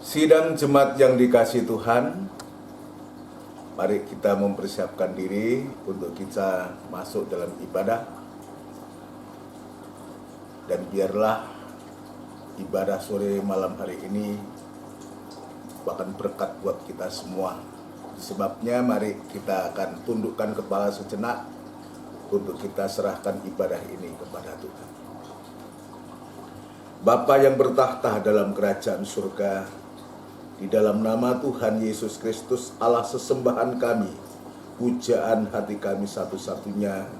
Sidang jemaat yang dikasihi Tuhan, mari kita mempersiapkan diri untuk kita masuk dalam ibadah. Dan biarlah ibadah sore malam hari ini bahkan berkat buat kita semua. Sebabnya mari kita akan tundukkan kepala sejenak untuk kita serahkan ibadah ini kepada Tuhan. Bapa yang bertahta dalam kerajaan surga, di dalam nama Tuhan Yesus Kristus, Allah sesembahan kami, pujaan hati kami satu-satunya,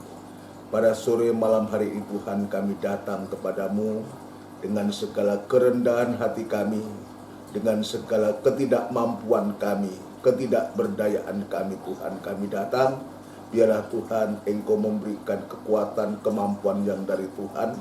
pada sore malam hari ini Tuhan kami datang kepadamu dengan segala kerendahan hati kami, dengan segala ketidakmampuan kami, ketidakberdayaan kami Tuhan kami datang. Biarlah Tuhan Engkau memberikan kekuatan, kemampuan yang dari Tuhan,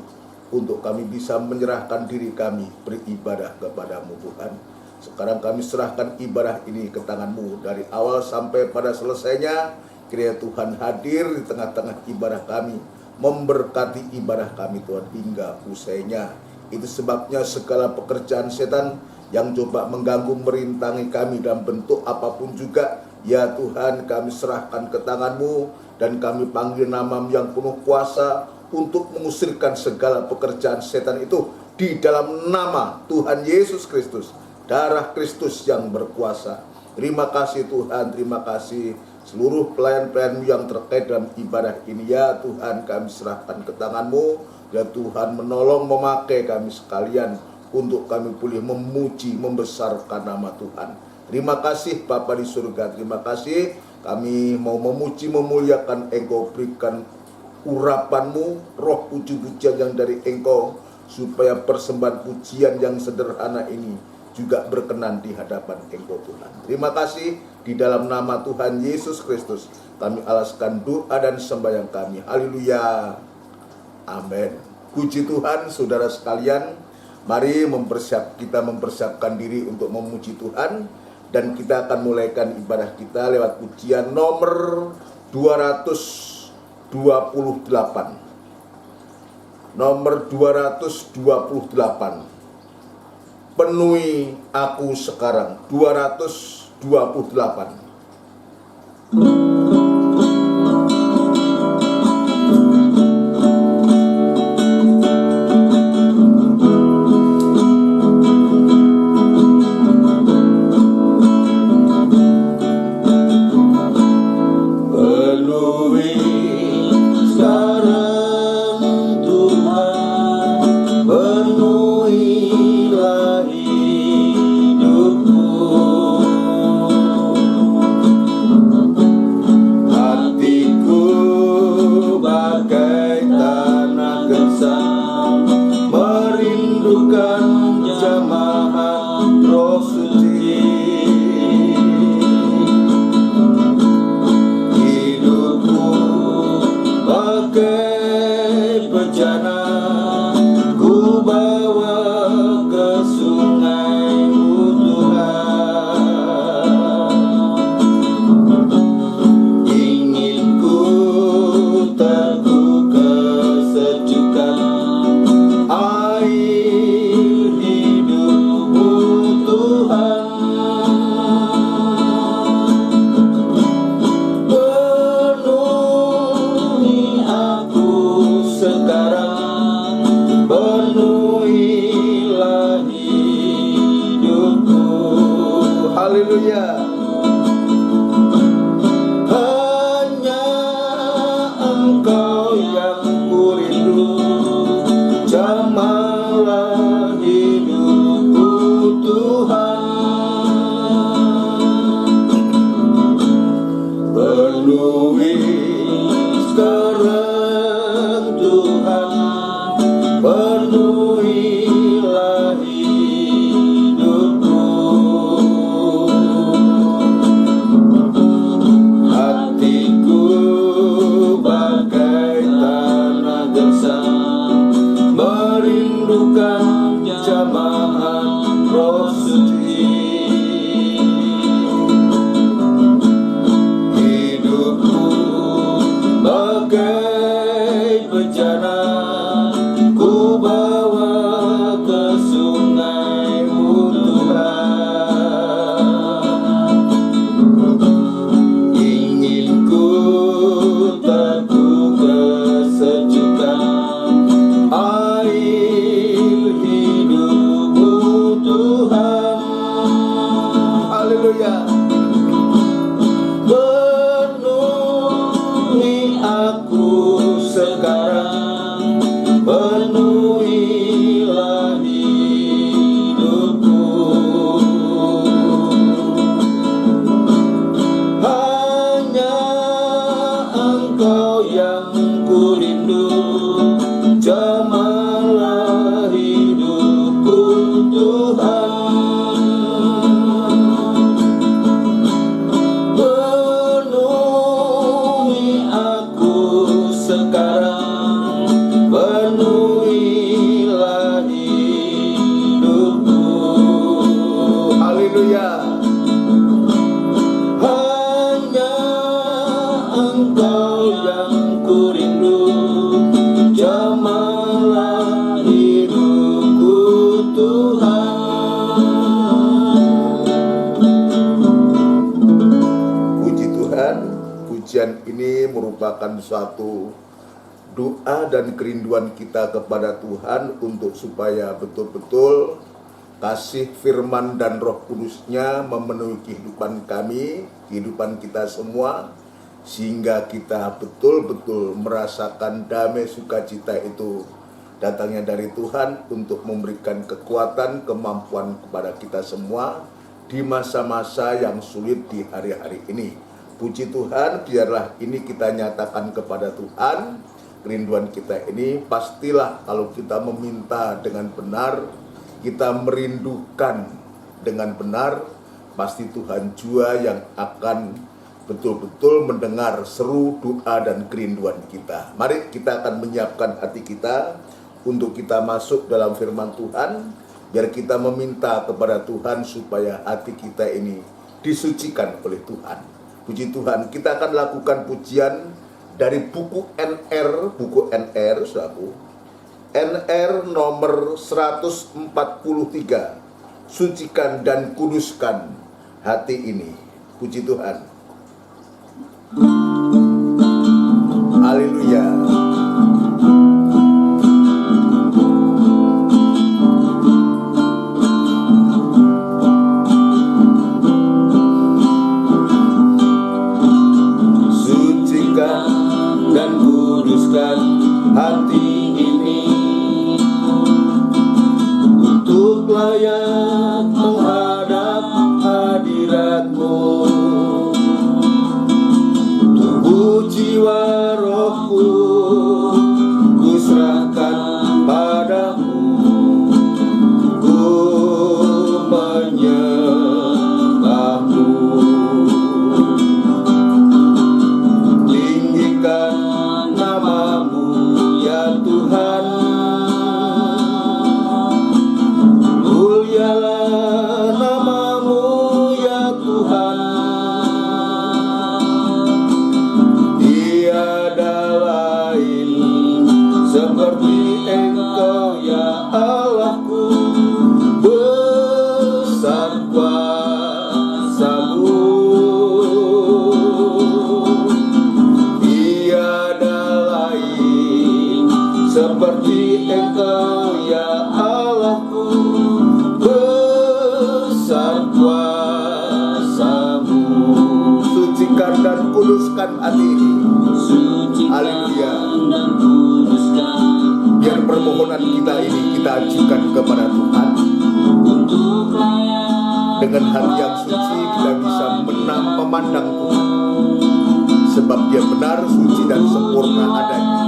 untuk kami bisa menyerahkan diri kami beribadah kepadamu Tuhan. Sekarang kami serahkan ibadah ini ke tangan-Mu dari awal sampai pada selesainya. Kiranya Tuhan hadir di tengah-tengah ibadah kami, memberkati ibadah kami Tuhan hingga usainya. Itu sebabnya segala pekerjaan setan yang coba mengganggu, merintangi kami dalam bentuk apapun juga, ya Tuhan kami serahkan ke tangan-Mu, dan kami panggil nama-Mu yang penuh kuasa untuk mengusirkan segala pekerjaan setan itu di dalam nama Tuhan Yesus Kristus. Darah Kristus yang berkuasa. Terima kasih Tuhan, terima kasih seluruh pelayan-pelayan-Mu yang terkait dalam ibadah ini. Ya Tuhan kami serahkan ke tangan-Mu. Ya Tuhan menolong memakai kami sekalian untuk kami boleh memuji, membesarkan nama Tuhan. Terima kasih Bapa di surga, terima kasih. Kami mau memuji, memuliakan Engkau, berikan urapan-Mu, roh puji-pujian yang dari Engkau, supaya persembahan pujian yang sederhana ini juga berkenan di hadapan Engkau Tuhan. Terima kasih, di dalam nama Tuhan Yesus Kristus kami alaskan doa dan sembahyang kami. Haleluya. Amin. Puji Tuhan, saudara sekalian. Mari kita mempersiapkan diri untuk memuji Tuhan, dan kita akan mulaikan ibadah kita lewat pujian nomor 228. Nomor 228. Penuhi aku sekarang, 228. Haleluya. Hanya Engkau yang kurindu, jamalah hidupku Tuhan. Puji Tuhan, pujian ini merupakan suatu doa dan kerinduan kita kepada Tuhan untuk supaya betul-betul kasih firman dan Roh Kudus-Nya memenuhi kehidupan kami, kehidupan kita semua, sehingga kita betul-betul merasakan damai sukacita itu datangnya dari Tuhan untuk memberikan kekuatan, kemampuan kepada kita semua di masa-masa yang sulit di hari-hari ini. Puji Tuhan, biarlah ini kita nyatakan kepada Tuhan, kerinduan kita ini pastilah kalau kita meminta dengan benar, kita merindukan dengan benar, pasti Tuhan jua yang akan betul-betul mendengar seru doa dan kerinduan kita. Mari kita akan menyiapkan hati kita untuk kita masuk dalam firman Tuhan, biar kita meminta kepada Tuhan supaya hati kita ini disucikan oleh Tuhan. Puji Tuhan, kita akan lakukan pujian dari buku NR, saudaraku. NR nomor 143, sucikan dan kuduskan hati ini. Puji Tuhan. Haleluya. Sucikan dan kuduskan hati ini untuk layak menghadap hadirat-Mu. Tubuh, jiwa, rohku kuserahkan padamu. Ku menyembah-Mu. Tinggikan nama-Mu ya Tuhan. Mulialah nama-Mu ya Tuhan. Tiada lain seperti Engkau ya Allahku. Besar kuasa-Mu. Tiada lain seperti Engkau ya Allahku. Besar kuasa-Mu. Sucikan dan kuduskan hati ini. Haleluya. Biar permohonan kita ini kita ajukan kepada Tuhan. Dengan hati yang suci kita bisa memandang Tuhan, sebab Dia benar, suci dan sempurna adanya.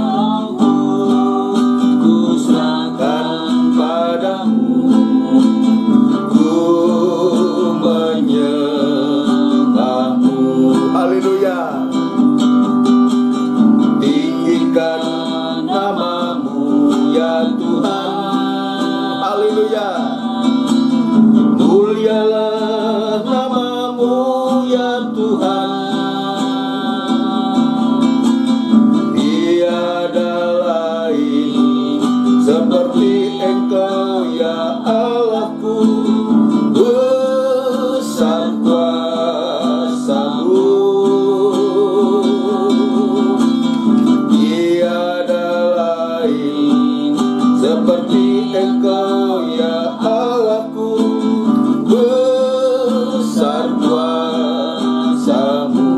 Kuserahkan padamu, ku menyembah-Mu. Haleluya. Tinggikan nama-Mu ya Tuhan. Haleluya. Mulialah nama-Mu ya Tuhan. Tiada lain seperti Engkau ya Allahku. Besar kuasa-Mu. Tiada lain seperti Engkau ya Allahku. Besar kuasa-Mu.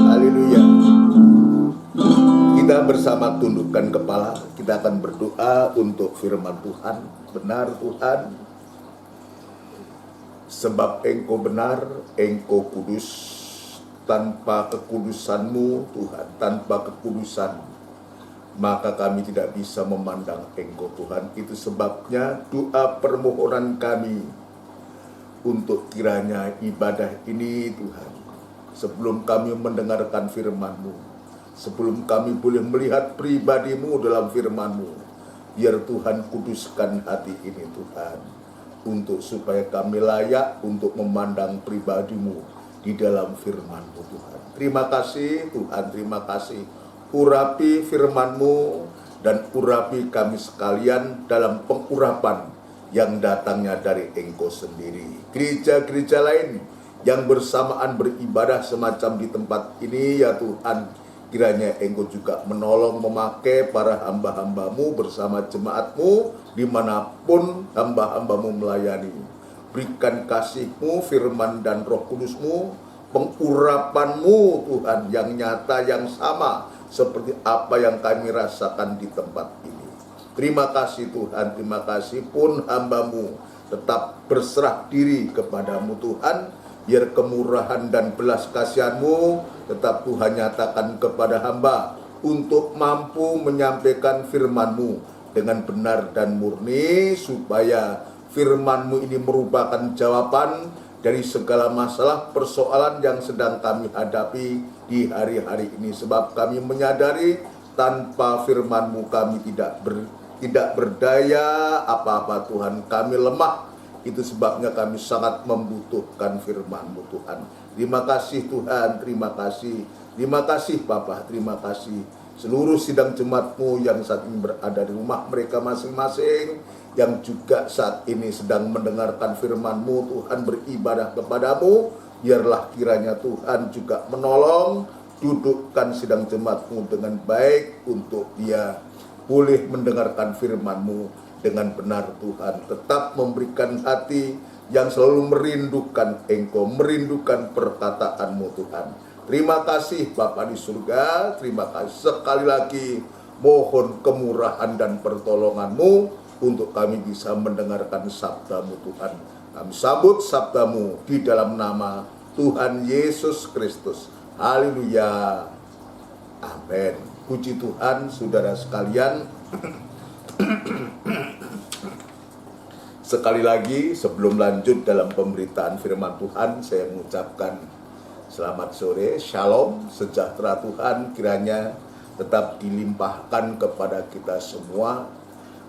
Haleluya. Kita bersama tundukkan kepala, kita akan berdoa untuk firman Tuhan. Benar Tuhan, sebab Engkau benar, Engkau kudus. Tanpa kekudusan-Mu Tuhan, tanpa kekudusan, maka kami tidak bisa memandang Engkau Tuhan. Itu sebabnya doa permohonan kami untuk kiranya ibadah ini Tuhan, sebelum kami mendengarkan firman-Mu, sebelum kami boleh melihat pribadi-Mu dalam firman-Mu, Biar Tuhan kuduskan hati ini Tuhan, untuk supaya kami layak untuk memandang pribadi-Mu di dalam firman-Mu Tuhan. Terima kasih Tuhan, terima kasih. Urapi firman-Mu dan urapi kami sekalian dalam pengurapan yang datangnya dari Engkau sendiri. Gereja-gereja lain yang bersamaan beribadah semacam di tempat ini ya Tuhan, kiranya Engkau juga menolong memakai para hamba-hamba-Mu bersama jemaat-Mu dimanapun hamba-hamba-Mu melayani. Berikan kasih-Mu, firman dan Roh Kudus-Mu, pengurapan-Mu Tuhan yang nyata, yang sama seperti apa yang kami rasakan di tempat ini. Terima kasih Tuhan, terima kasih pun hamba-Mu tetap berserah diri kepada-Mu Tuhan. Biar kemurahan dan belas kasihan-Mu tetap Tuhan nyatakan kepada hamba untuk mampu menyampaikan firman-Mu dengan benar dan murni, supaya firman-Mu ini merupakan jawaban dari segala masalah persoalan yang sedang kami hadapi di hari-hari ini. Sebab kami menyadari tanpa firman-Mu kami tidak berdaya apa-apa Tuhan, kami lemah. Itu sebabnya kami sangat membutuhkan firman-Mu Tuhan. Terima kasih Tuhan, terima kasih. Terima kasih Bapa, terima kasih. Seluruh sidang jemaat-Mu yang saat ini berada di rumah mereka masing-masing, yang juga saat ini sedang mendengarkan firman-Mu Tuhan, beribadah kepada-Mu. Biarlah kiranya Tuhan juga menolong, dudukkan sidang jemaat-Mu dengan baik untuk dia boleh mendengarkan firman-Mu dengan benar Tuhan. Tetap memberikan hati yang selalu merindukan Engkau, merindukan perkataan-Mu Tuhan. Terima kasih Bapa di surga, terima kasih sekali lagi. Mohon kemurahan dan pertolongan-Mu untuk kami bisa mendengarkan sabda-Mu Tuhan. Kami sambut sabda-Mu di dalam nama Tuhan Yesus Kristus. Haleluya. Amin. Puji Tuhan, saudara sekalian. Sekali lagi sebelum lanjut dalam pemberitaan firman Tuhan, saya mengucapkan selamat sore, shalom, sejahtera Tuhan kiranya tetap dilimpahkan kepada kita semua.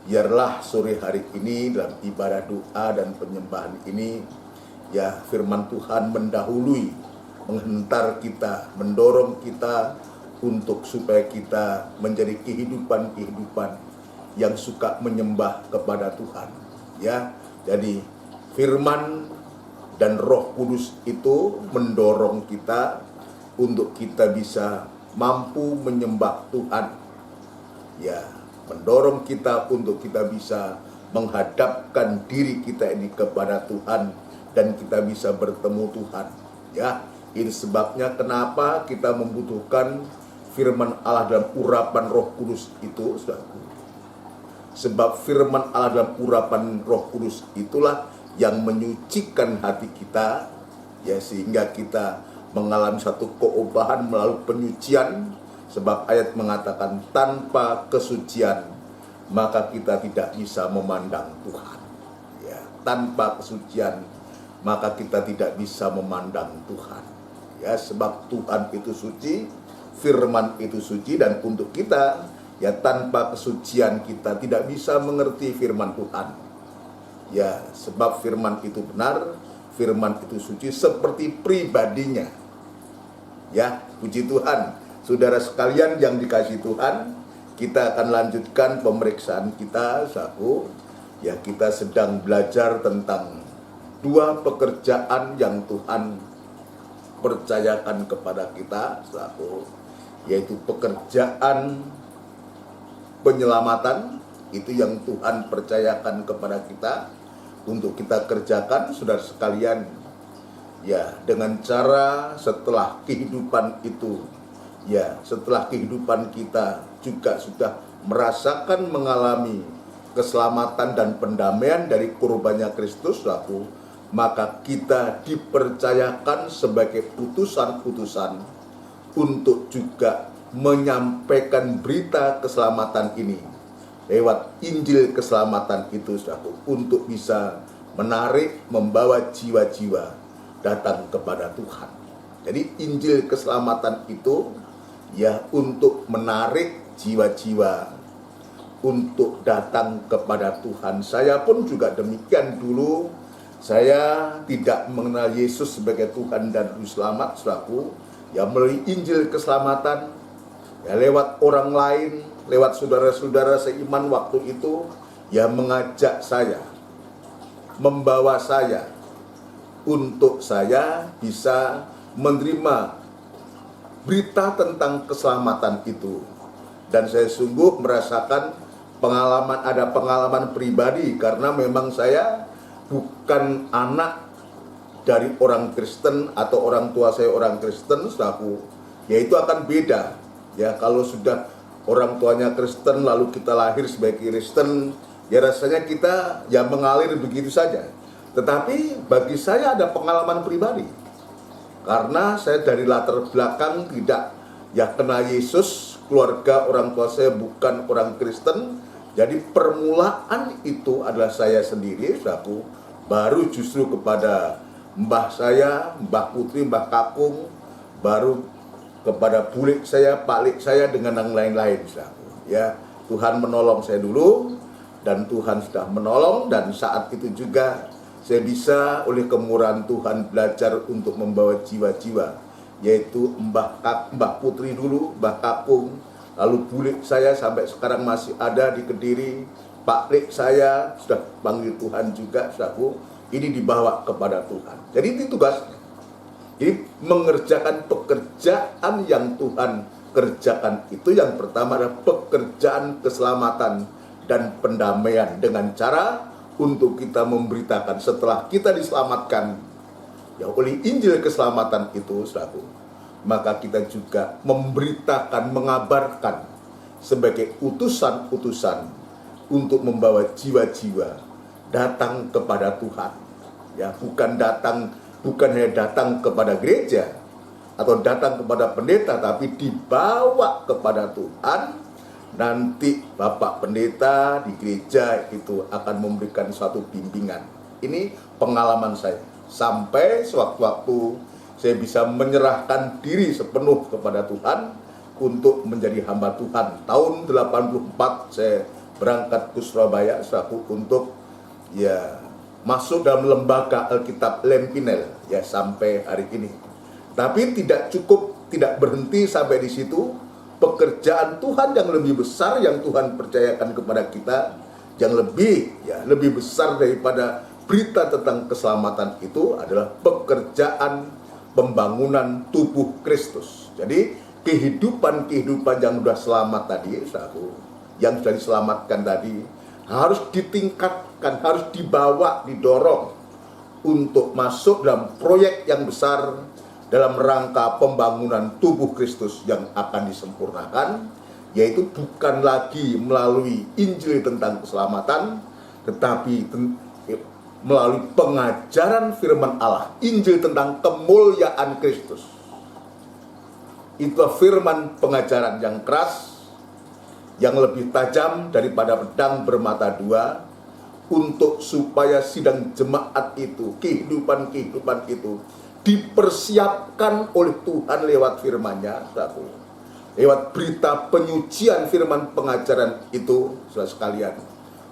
Biarlah sore hari ini dalam ibadah doa dan penyembahan ini, ya firman Tuhan mendahului, menghentar kita, mendorong kita untuk supaya kita menjadi kehidupan yang suka menyembah kepada Tuhan. Ya, jadi firman dan Roh Kudus itu mendorong kita untuk kita bisa mampu menyembah Tuhan. Ya, mendorong kita untuk kita bisa menghadapkan diri kita ini kepada Tuhan dan kita bisa bertemu Tuhan. Ya, ini sebabnya kenapa kita membutuhkan firman Allah dalam urapan Roh Kudus itu, saudaraku. Sebab firman Allah dalam urapan Roh Kudus itulah yang menyucikan hati kita, ya, sehingga kita mengalami satu keubahan melalui penyucian. Sebab ayat mengatakan tanpa kesucian maka kita tidak bisa memandang Tuhan. Ya, tanpa kesucian maka kita tidak bisa memandang Tuhan. Ya, sebab Tuhan itu suci, firman itu suci, dan untuk kita, ya, tanpa kesucian kita tidak bisa mengerti firman Tuhan. Ya, sebab firman itu benar, firman itu suci seperti pribadinya. Ya, puji Tuhan. Saudara sekalian yang dikasihi Tuhan, kita akan lanjutkan pemeriksaan kita, saudaraku. Ya, kita sedang belajar tentang dua pekerjaan yang Tuhan percayakan kepada kita, saudaraku, yaitu pekerjaan penyelamatan, itu yang Tuhan percayakan kepada kita untuk kita kerjakan, saudara sekalian. Ya, dengan cara setelah kehidupan itu, ya, setelah kehidupan kita juga sudah merasakan mengalami keselamatan dan pendamaian dari kurbannya Kristus, saudaraku, maka kita dipercayakan sebagai utusan-utusan untuk juga menyampaikan berita keselamatan ini lewat Injil keselamatan itu, saudaraku, untuk bisa menarik, membawa jiwa-jiwa datang kepada Tuhan. Jadi Injil keselamatan itu, ya, untuk menarik jiwa-jiwa untuk datang kepada Tuhan. Saya pun juga demikian dulu. Saya tidak mengenal Yesus sebagai Tuhan dan Juru Selamat, saudaraku. Ya, melalui Injil keselamatan, ya lewat orang lain, lewat saudara-saudara seiman waktu itu, ya mengajak saya, membawa saya, untuk saya bisa menerima berita tentang keselamatan itu. Dan saya sungguh merasakan ada pengalaman pribadi, karena memang saya bukan anak dari orang Kristen atau orang tua saya orang Kristen, saudaraku. Ya itu akan beda. Ya kalau sudah orang tuanya Kristen lalu kita lahir sebagai Kristen, ya rasanya kita ya mengalir begitu saja. Tetapi bagi saya ada pengalaman pribadi. Karena saya dari latar belakang tidak ya kenal Yesus, keluarga orang tua saya bukan orang Kristen. Jadi permulaan itu adalah saya sendiri, saudaraku. Baru justru kepada mbah saya, mbah Putri, mbah Kakung, baru kepada bulik saya, palik saya, dengan yang lain-lain, saudaraku. Ya, Tuhan menolong saya dulu, dan Tuhan sudah menolong, dan saat itu juga saya bisa oleh kemurahan Tuhan belajar untuk membawa jiwa-jiwa, yaitu Mbah Putri dulu, Mbah Kakung, lalu bulik saya sampai sekarang masih ada di Kediri, Pak Lik saya sudah panggil Tuhan juga, saudaraku. Ini dibawa kepada Tuhan. Jadi itu tugasnya. Jadi mengerjakan pekerjaan yang Tuhan kerjakan itu, yang pertama adalah pekerjaan keselamatan dan pendamaian, dengan cara untuk kita memberitakan setelah kita diselamatkan ya oleh Injil keselamatan itu, saudaraku, maka kita juga memberitakan, mengabarkan sebagai utusan-utusan untuk membawa jiwa-jiwa datang kepada Tuhan. Ya, bukan hanya datang kepada gereja atau datang kepada pendeta, tapi dibawa kepada Tuhan. Nanti Bapak Pendeta di gereja itu akan memberikan suatu bimbingan. Ini pengalaman saya. Sampai sewaktu-waktu saya bisa menyerahkan diri sepenuh kepada Tuhan untuk menjadi hamba Tuhan. Tahun 84 saya berangkat ke Surabaya, untuk ya masuk dalam lembaga Alkitab Lempinel ya sampai hari ini. Tapi tidak cukup, tidak berhenti sampai di situ. Pekerjaan Tuhan yang lebih besar yang Tuhan percayakan kepada kita, yang lebih besar daripada berita tentang keselamatan itu, adalah pekerjaan pembangunan tubuh Kristus. Jadi kehidupan yang sudah selamat tadi, yang sudah diselamatkan tadi, harus ditingkatkan, harus dibawa, didorong untuk masuk dalam proyek yang besar dalam rangka pembangunan tubuh Kristus yang akan disempurnakan, yaitu bukan lagi melalui Injil tentang keselamatan, tetapi melalui pengajaran firman Allah, Injil tentang kemuliaan Kristus. Itu firman pengajaran yang keras, yang lebih tajam daripada pedang bermata dua, untuk supaya sidang jemaat itu, kehidupan itu dipersiapkan oleh Tuhan lewat firman-Nya, lewat berita penyucian firman pengajaran itu, saudara sekalian,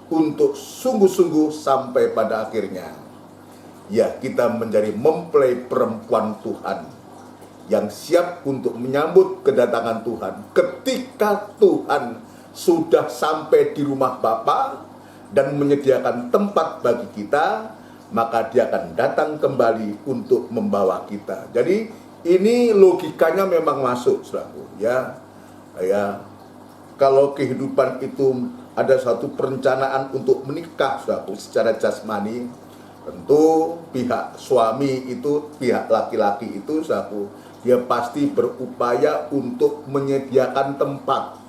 untuk sungguh-sungguh sampai pada akhirnya ya kita menjadi mempelai perempuan Tuhan yang siap untuk menyambut kedatangan Tuhan. Ketika Tuhan sudah sampai di rumah Bapa dan menyediakan tempat bagi kita, maka Dia akan datang kembali untuk membawa kita. Jadi ini logikanya memang masuk, saudaraku. Ya, kalau kehidupan itu ada satu perencanaan untuk menikah, saudaraku, secara jasmani, tentu pihak suami itu, pihak laki-laki itu, saudaraku, dia pasti berupaya untuk menyediakan tempat.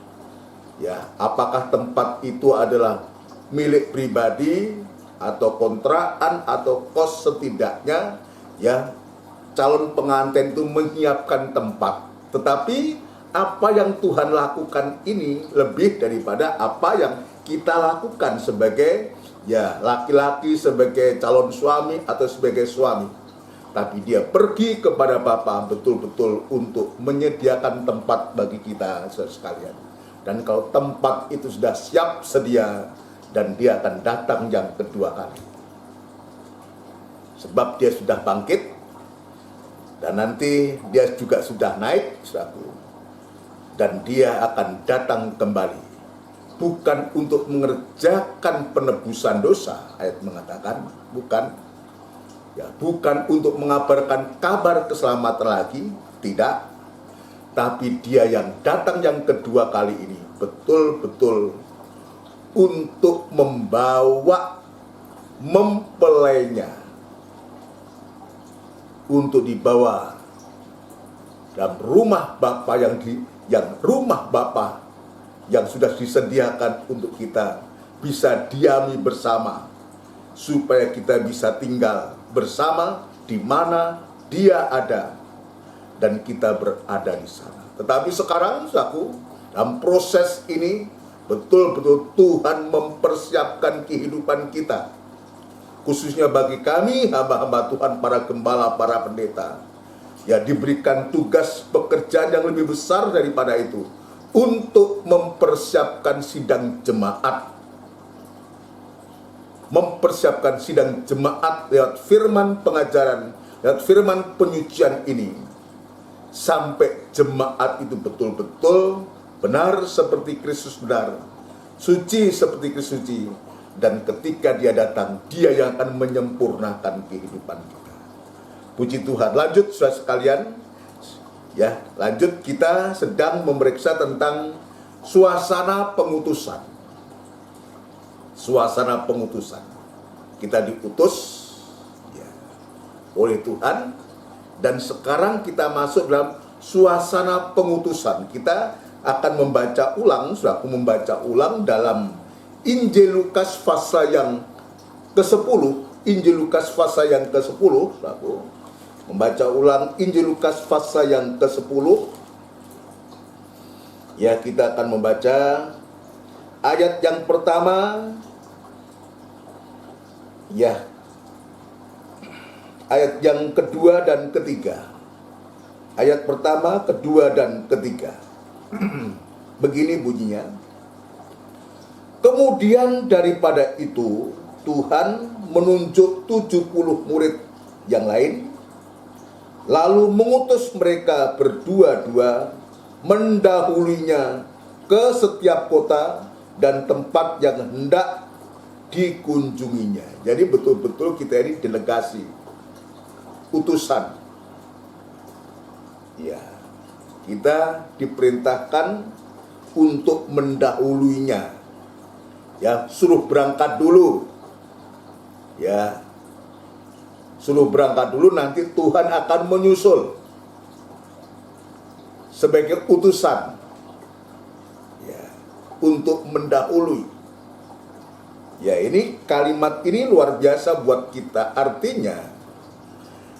Ya, apakah tempat itu adalah milik pribadi atau kontrakan atau kos, setidaknya ya calon pengantin itu menyiapkan tempat. Tetapi apa yang Tuhan lakukan ini lebih daripada apa yang kita lakukan sebagai ya laki-laki, sebagai calon suami atau sebagai suami. Tapi Dia pergi kepada Bapa betul-betul untuk menyediakan tempat bagi kita sekalian. Dan kalau tempat itu sudah siap sedia, dan dia akan datang yang kedua kali. Sebab dia sudah bangkit, dan nanti dia juga sudah naik, saudaraku. Dan dia akan datang kembali. Bukan untuk mengerjakan penebusan dosa, ayat mengatakan, bukan. Ya, bukan untuk mengabarkan kabar keselamatan lagi, tidak. Tapi dia yang datang yang kedua kali ini betul-betul untuk membawa mempelainya untuk dibawa dalam rumah Bapa rumah Bapa yang sudah disediakan untuk kita bisa diami bersama, supaya kita bisa tinggal bersama di mana Dia ada dan kita berada di sana. Tetapi sekarang, saudaraku, dalam proses ini betul-betul Tuhan mempersiapkan kehidupan kita, khususnya bagi kami hamba-hamba Tuhan, para gembala, para pendeta, ya, diberikan tugas pekerjaan yang lebih besar daripada itu, untuk mempersiapkan sidang jemaat. Mempersiapkan sidang jemaat lewat firman pengajaran, lewat firman penyucian ini, sampai jemaat itu betul-betul benar seperti Kristus benar, suci seperti Kristus suci, dan ketika Dia datang, Dia yang akan menyempurnakan kehidupan kita. Puji Tuhan. Lanjut, saudara sekalian, ya, lanjut, kita sedang memeriksa tentang suasana pengutusan. Suasana pengutusan. Kita diutus, ya, oleh Tuhan. Dan sekarang kita masuk dalam suasana pengutusan. Kita akan membaca ulang, saudaraku, membaca ulang dalam Injil Lukas pasal yang ke-10. Injil Lukas pasal yang ke-10, saudaraku. Membaca ulang Injil Lukas pasal yang ke-10. Ya, kita akan membaca ayat yang pertama. Ya, ayat yang kedua dan ketiga. Ayat pertama, kedua, dan ketiga. Begini bunyinya. Kemudian daripada itu, Tuhan menunjuk 70 murid yang lain, lalu mengutus mereka berdua-dua mendahulinya ke setiap kota dan tempat yang hendak dikunjunginya. Jadi betul-betul kita ini delegasi, utusan. Ya, kita diperintahkan untuk mendahuluinya. Ya, suruh berangkat dulu. Ya, suruh berangkat dulu, nanti Tuhan akan menyusul sebagai utusan. Ya, untuk mendahului. Ya, ini kalimat ini luar biasa buat kita. Artinya,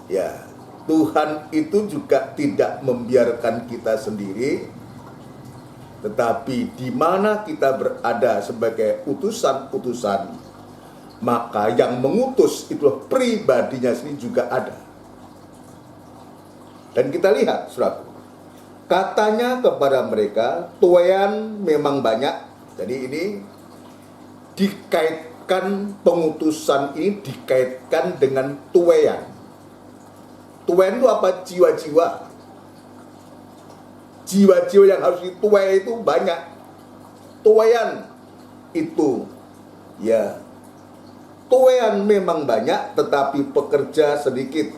ya, Tuhan itu juga tidak membiarkan kita sendiri, tetapi di mana kita berada sebagai utusan-utusan, maka yang mengutus itu pribadinya sendiri juga ada. Dan kita lihat, saudara, katanya kepada mereka, tuaian memang banyak. Jadi ini dikaitkan, pengutusan ini dikaitkan dengan tuaian. Tuaian itu apa? Jiwa-jiwa. Jiwa-jiwa yang harus dituai itu banyak. Tuaian itu, ya, tuaian memang banyak, tetapi pekerja sedikit.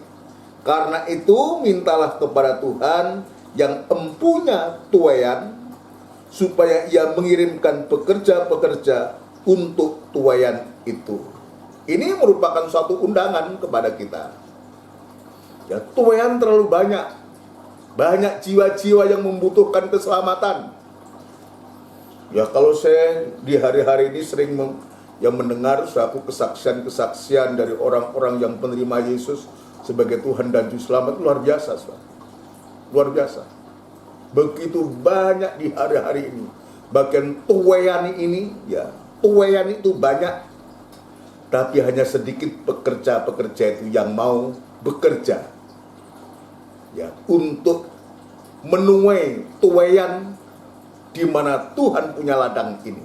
Karena itu mintalah kepada Tuhan yang empunya tuaian, supaya Ia mengirimkan pekerja-pekerja untuk tuaian itu. Ini merupakan suatu undangan kepada kita. Ya, tuaian terlalu banyak. Banyak jiwa-jiwa yang membutuhkan keselamatan. Ya, kalau saya di hari-hari ini sering mendengar suatu kesaksian-kesaksian dari orang-orang yang penerima Yesus sebagai Tuhan dan Juru Selamat, luar biasa, saudara. Luar biasa. Begitu banyak di hari-hari ini. Bagian tuaian ini, ya, tuaian itu banyak, tapi hanya sedikit pekerja-pekerja itu yang mau bekerja, ya, untuk menuai tuaian di mana Tuhan punya ladang ini.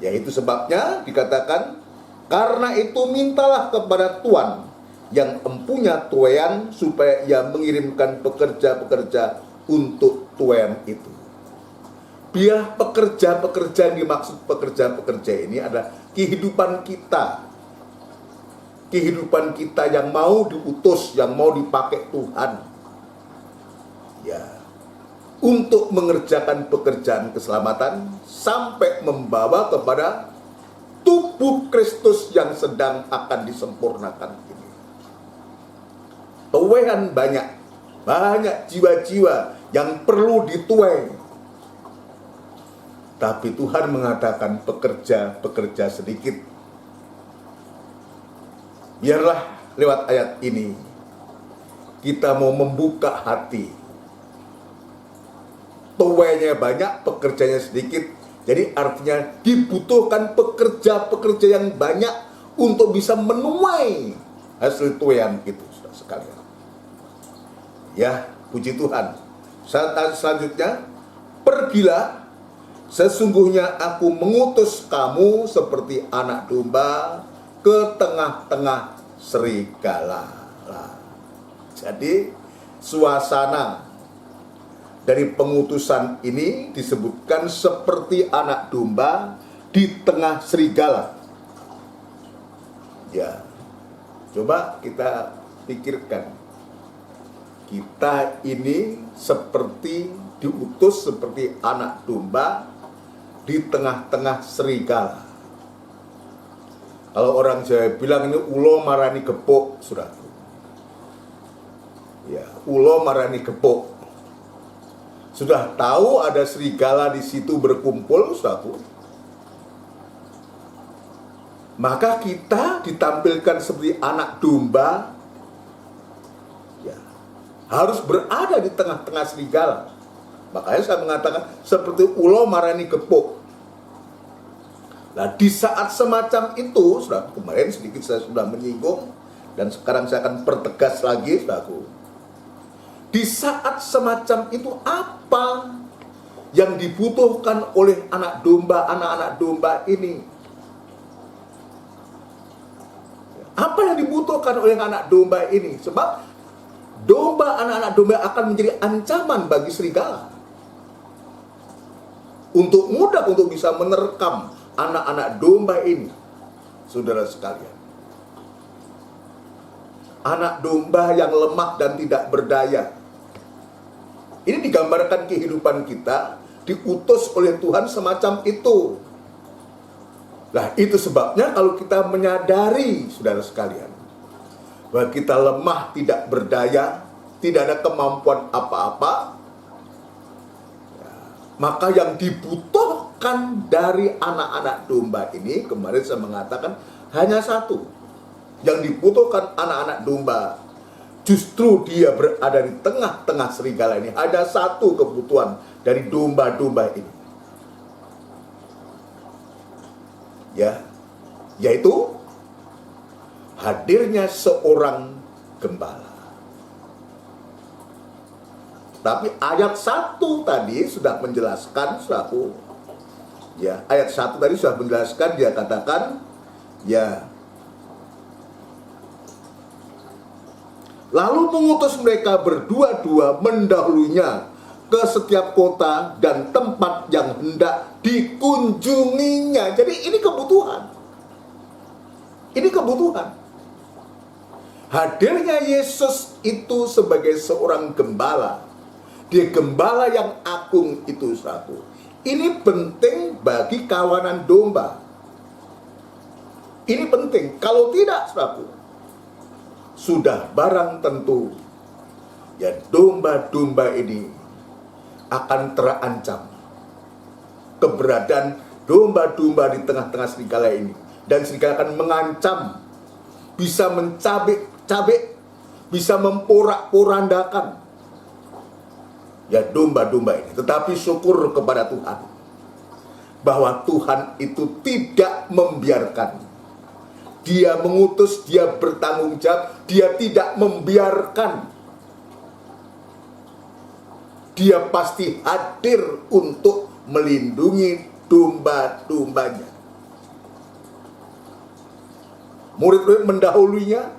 Yaitu sebabnya dikatakan, karena itu mintalah kepada Tuhan yang empunya tuaian supaya ia mengirimkan pekerja-pekerja untuk tuaian itu. Biar pekerja-pekerja yang dimaksud pekerja-pekerja ini adalah kehidupan kita. Kehidupan kita yang mau diutus, yang mau dipakai Tuhan. Ya, untuk mengerjakan pekerjaan keselamatan sampai membawa kepada tubuh Kristus yang sedang akan disempurnakan ini. Tuaian banyak jiwa-jiwa yang perlu dituai. Tapi Tuhan mengatakan pekerja sedikit. Biarlah lewat ayat ini kita mau membuka hati. Tuainya banyak, pekerjanya sedikit. Jadi artinya dibutuhkan pekerja-pekerja yang banyak untuk bisa menuai hasil tuaian itu, saudara sekalian. Ya, puji Tuhan. Selanjutnya, pergilah, sesungguhnya aku mengutus kamu seperti anak domba ke tengah-tengah serigala. Jadi suasana dari pengutusan ini disebutkan seperti anak domba di tengah serigala. Ya, coba kita pikirkan. Kita ini seperti diutus seperti anak domba di tengah-tengah serigala. Kalau orang Jawa bilang ini ulo marani gepuk, saudaraku. Ya, ulo marani gepuk. Sudah tahu ada serigala di situ berkumpul, saudaraku. Maka kita ditampilkan seperti anak domba, ya, harus berada di tengah-tengah serigala. Makanya saya mengatakan seperti ulo marani gepuk. Nah, di saat semacam itu, saudaraku, kemarin sedikit saya sudah menyinggung, dan sekarang saya akan pertegas lagi, saudaraku. Di saat semacam itu, apa yang dibutuhkan oleh anak-anak domba ini? Apa yang dibutuhkan oleh anak domba ini? Sebab anak-anak domba akan menjadi ancaman bagi serigala. Untuk mudah untuk bisa menerkam anak-anak domba ini, saudara sekalian. Anak domba yang lemah dan tidak berdaya. Ini digambarkan kehidupan kita, diutus oleh Tuhan semacam itu. Nah, itu sebabnya kalau kita menyadari, saudara sekalian, bahwa kita lemah, tidak berdaya, tidak ada kemampuan apa-apa, maka yang dibutuhkan dari anak-anak domba ini, kemarin saya mengatakan hanya satu. Yang dibutuhkan anak-anak domba, justru dia berada di tengah-tengah serigala ini. Ada satu kebutuhan dari domba-domba ini, ya, yaitu hadirnya seorang gembala. Tapi ayat 1 tadi sudah menjelaskan, saudaraku. Ya, ayat 1 tadi sudah menjelaskan, dia katakan, ya, lalu mengutus mereka berdua-dua mendahulunya ke setiap kota dan tempat yang hendak dikunjunginya. Jadi ini kebutuhan. Ini kebutuhan. Hadirnya Yesus itu sebagai seorang gembala. Dia gembala yang agung itu satu. Ini penting bagi kawanan domba. Ini penting. Kalau tidak, saudaraku, sudah barang tentu, ya, domba-domba ini akan terancam. Keberadaan domba-domba di tengah-tengah serigala ini, dan serigala akan mengancam, bisa mencabik-cabik, bisa memporak-porandakan, ya, domba-domba ini. Tetapi syukur kepada Tuhan bahwa Tuhan itu tidak membiarkan. Dia mengutus, dia bertanggung jawab, dia tidak membiarkan Dia pasti hadir untuk melindungi domba-dombanya. Murid-murid mendahulunya,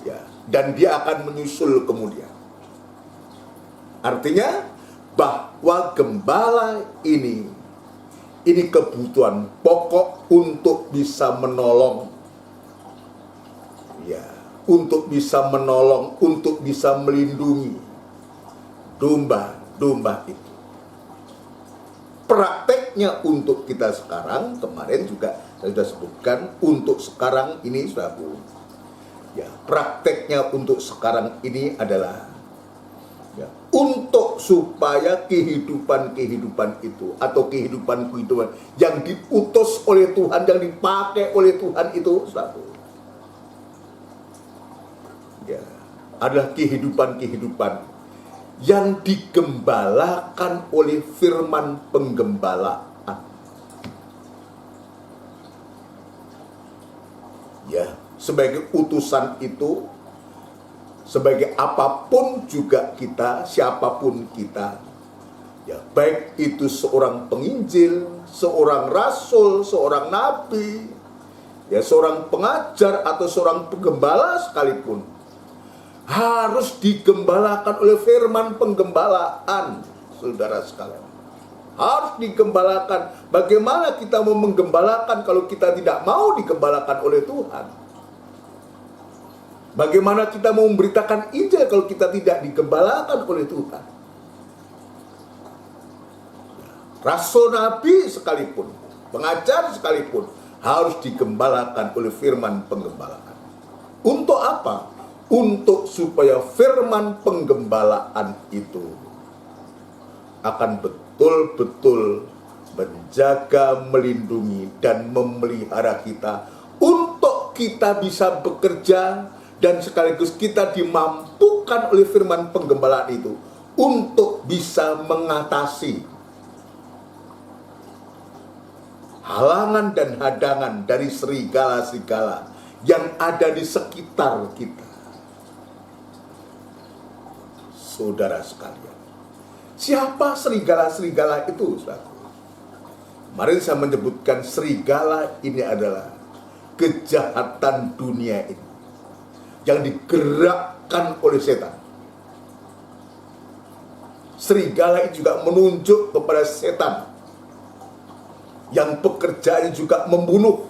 ya, dan dia akan menyusul kemudian. Artinya bahwa gembala ini kebutuhan pokok untuk bisa menolong, ya, untuk bisa menolong, untuk bisa melindungi domba-domba itu. Prakteknya untuk kita sekarang, kemarin juga saya sudah sebutkan, untuk sekarang ini, saudaraku, ya, prakteknya untuk sekarang ini adalah, ya, untuk supaya kehidupan itu, atau kehidupan yang diutus oleh Tuhan, yang dipakai oleh Tuhan itu, saudaraku, ya, adalah kehidupan yang digembalakan oleh firman penggembalaan. Ya, sebagai utusan itu, sebagai apapun juga kita, siapapun kita, ya, baik itu seorang penginjil, seorang rasul, seorang nabi, ya, seorang pengajar atau seorang penggembala sekalipun, harus digembalakan oleh firman penggembalaan, saudara sekalian. Harus digembalakan. Bagaimana kita mau menggembalakan kalau kita tidak mau digembalakan oleh Tuhan? Bagaimana kita mau memberitakan Injil kalau kita tidak digembalakan oleh Tuhan? Rasul, nabi sekalipun, pengajar sekalipun, harus digembalakan oleh firman penggembalaan. Untuk apa? Untuk supaya firman penggembalaan itu akan betul-betul menjaga, melindungi, dan memelihara kita, untuk kita bisa bekerja, dan sekaligus kita dimampukan oleh firman penggembalaan itu untuk bisa mengatasi halangan dan hadangan dari serigala-serigala yang ada di sekitar kita. Saudara sekalian, siapa serigala-serigala itu, saudaraku? Kemarin saya menyebutkan serigala ini adalah kejahatan dunia ini yang digerakkan oleh setan. Serigala ini juga menunjuk kepada setan yang pekerjaannya juga membunuh,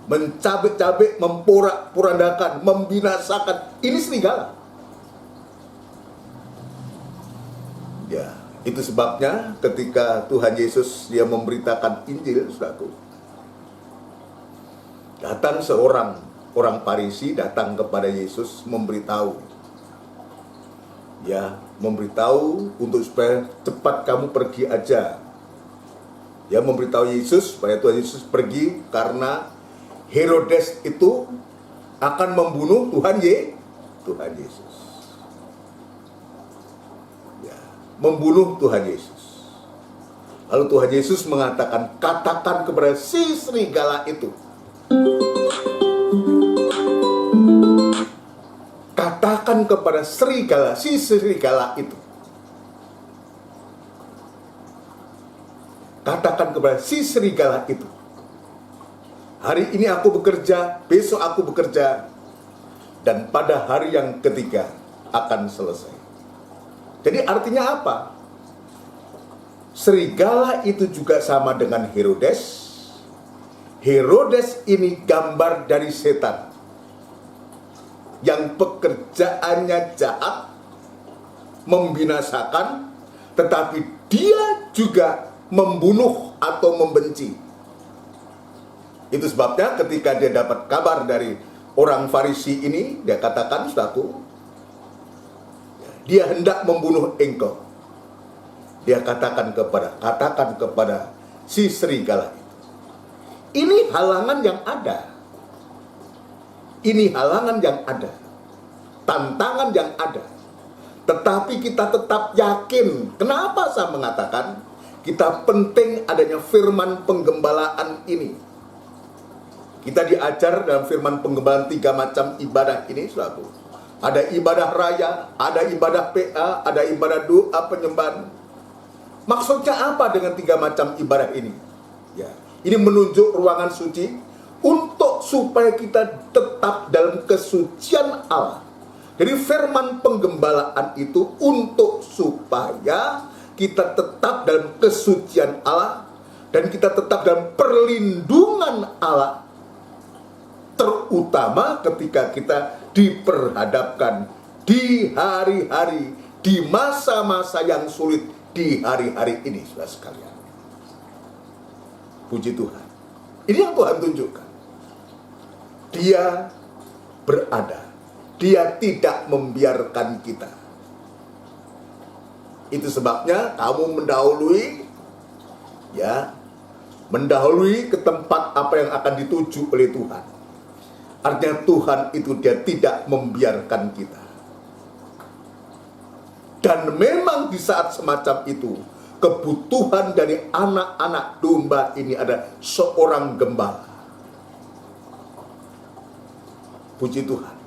mencabik-cabik, memporak-porandakan, membinasakan. Ini serigala. Ya, itu sebabnya ketika Tuhan Yesus dia memberitakan Injil, saudaraku, datang seorang orang Farisi datang kepada Yesus memberitahu, ya, memberitahu untuk supaya cepat kamu pergi aja. Ya, memberitahu Yesus supaya Tuhan Yesus pergi karena Herodes itu akan membunuh Tuhan Yesus. Membunuh Tuhan Yesus. Lalu Tuhan Yesus mengatakan, katakan kepada si serigala itu, katakan kepada si serigala itu, katakan kepada si serigala itu, hari ini aku bekerja, besok aku bekerja, dan pada hari yang ketiga akan selesai. Jadi artinya apa? Serigala itu juga sama dengan Herodes. Herodes ini gambar dari setan yang pekerjaannya jahat, membinasakan, tetapi dia juga membunuh atau membenci. Itu sebabnya ketika dia dapat kabar dari orang Farisi ini, dia katakan, saudaraku, dia hendak membunuh engkau. Dia katakan kepada si serigala itu. Ini halangan yang ada. Ini halangan yang ada. Tantangan yang ada. Tetapi kita tetap yakin. Kenapa saya mengatakan kita penting adanya firman penggembalaan ini? Kita diajar dalam firman penggembalaan 3 macam ibadah ini, saudaraku. Ada ibadah raya, ada ibadah PA, ada ibadah doa penyembahan. Maksudnya apa dengan 3 macam ibadah ini? Ya, ini menunjuk ruangan suci untuk supaya kita tetap dalam kesucian Allah. Jadi firman penggembalaan itu untuk supaya kita tetap dalam kesucian Allah dan kita tetap dalam perlindungan Allah, terutama ketika kita diperhadapkan di hari-hari, di masa-masa yang sulit, di hari-hari ini, saudara sekalian. Puji Tuhan. Ini yang Tuhan tunjukkan. Dia berada. Dia tidak membiarkan kita. Itu sebabnya kamu mendahului ke tempat apa yang akan dituju oleh Tuhan. Artinya Tuhan itu dia tidak membiarkan kita. Dan memang di saat semacam itu, kebutuhan dari anak-anak domba ini ada seorang gembala. Puji Tuhan.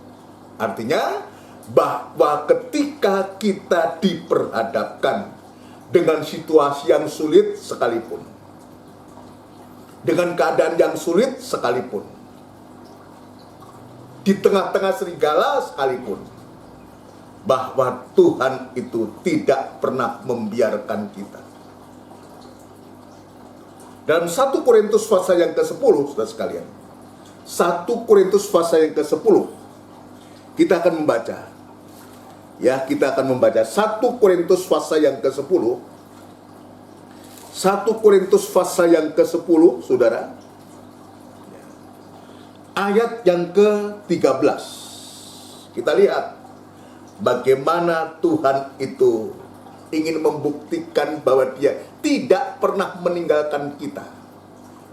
Artinya bahwa ketika kita diperhadapkan dengan situasi yang sulit sekalipun, dengan keadaan yang sulit sekalipun, di tengah-tengah serigala sekalipun, bahwa Tuhan itu tidak pernah membiarkan kita. Dalam 1 Korintus pasal yang ke-10, saudara sekalian, 1 Korintus pasal yang ke-10, kita akan membaca. Ya, kita akan membaca 1 Korintus pasal yang ke-10. 1 Korintus pasal yang ke-10, saudara. Ayat yang ke-13. Kita lihat bagaimana Tuhan itu ingin membuktikan bahwa dia tidak pernah meninggalkan kita.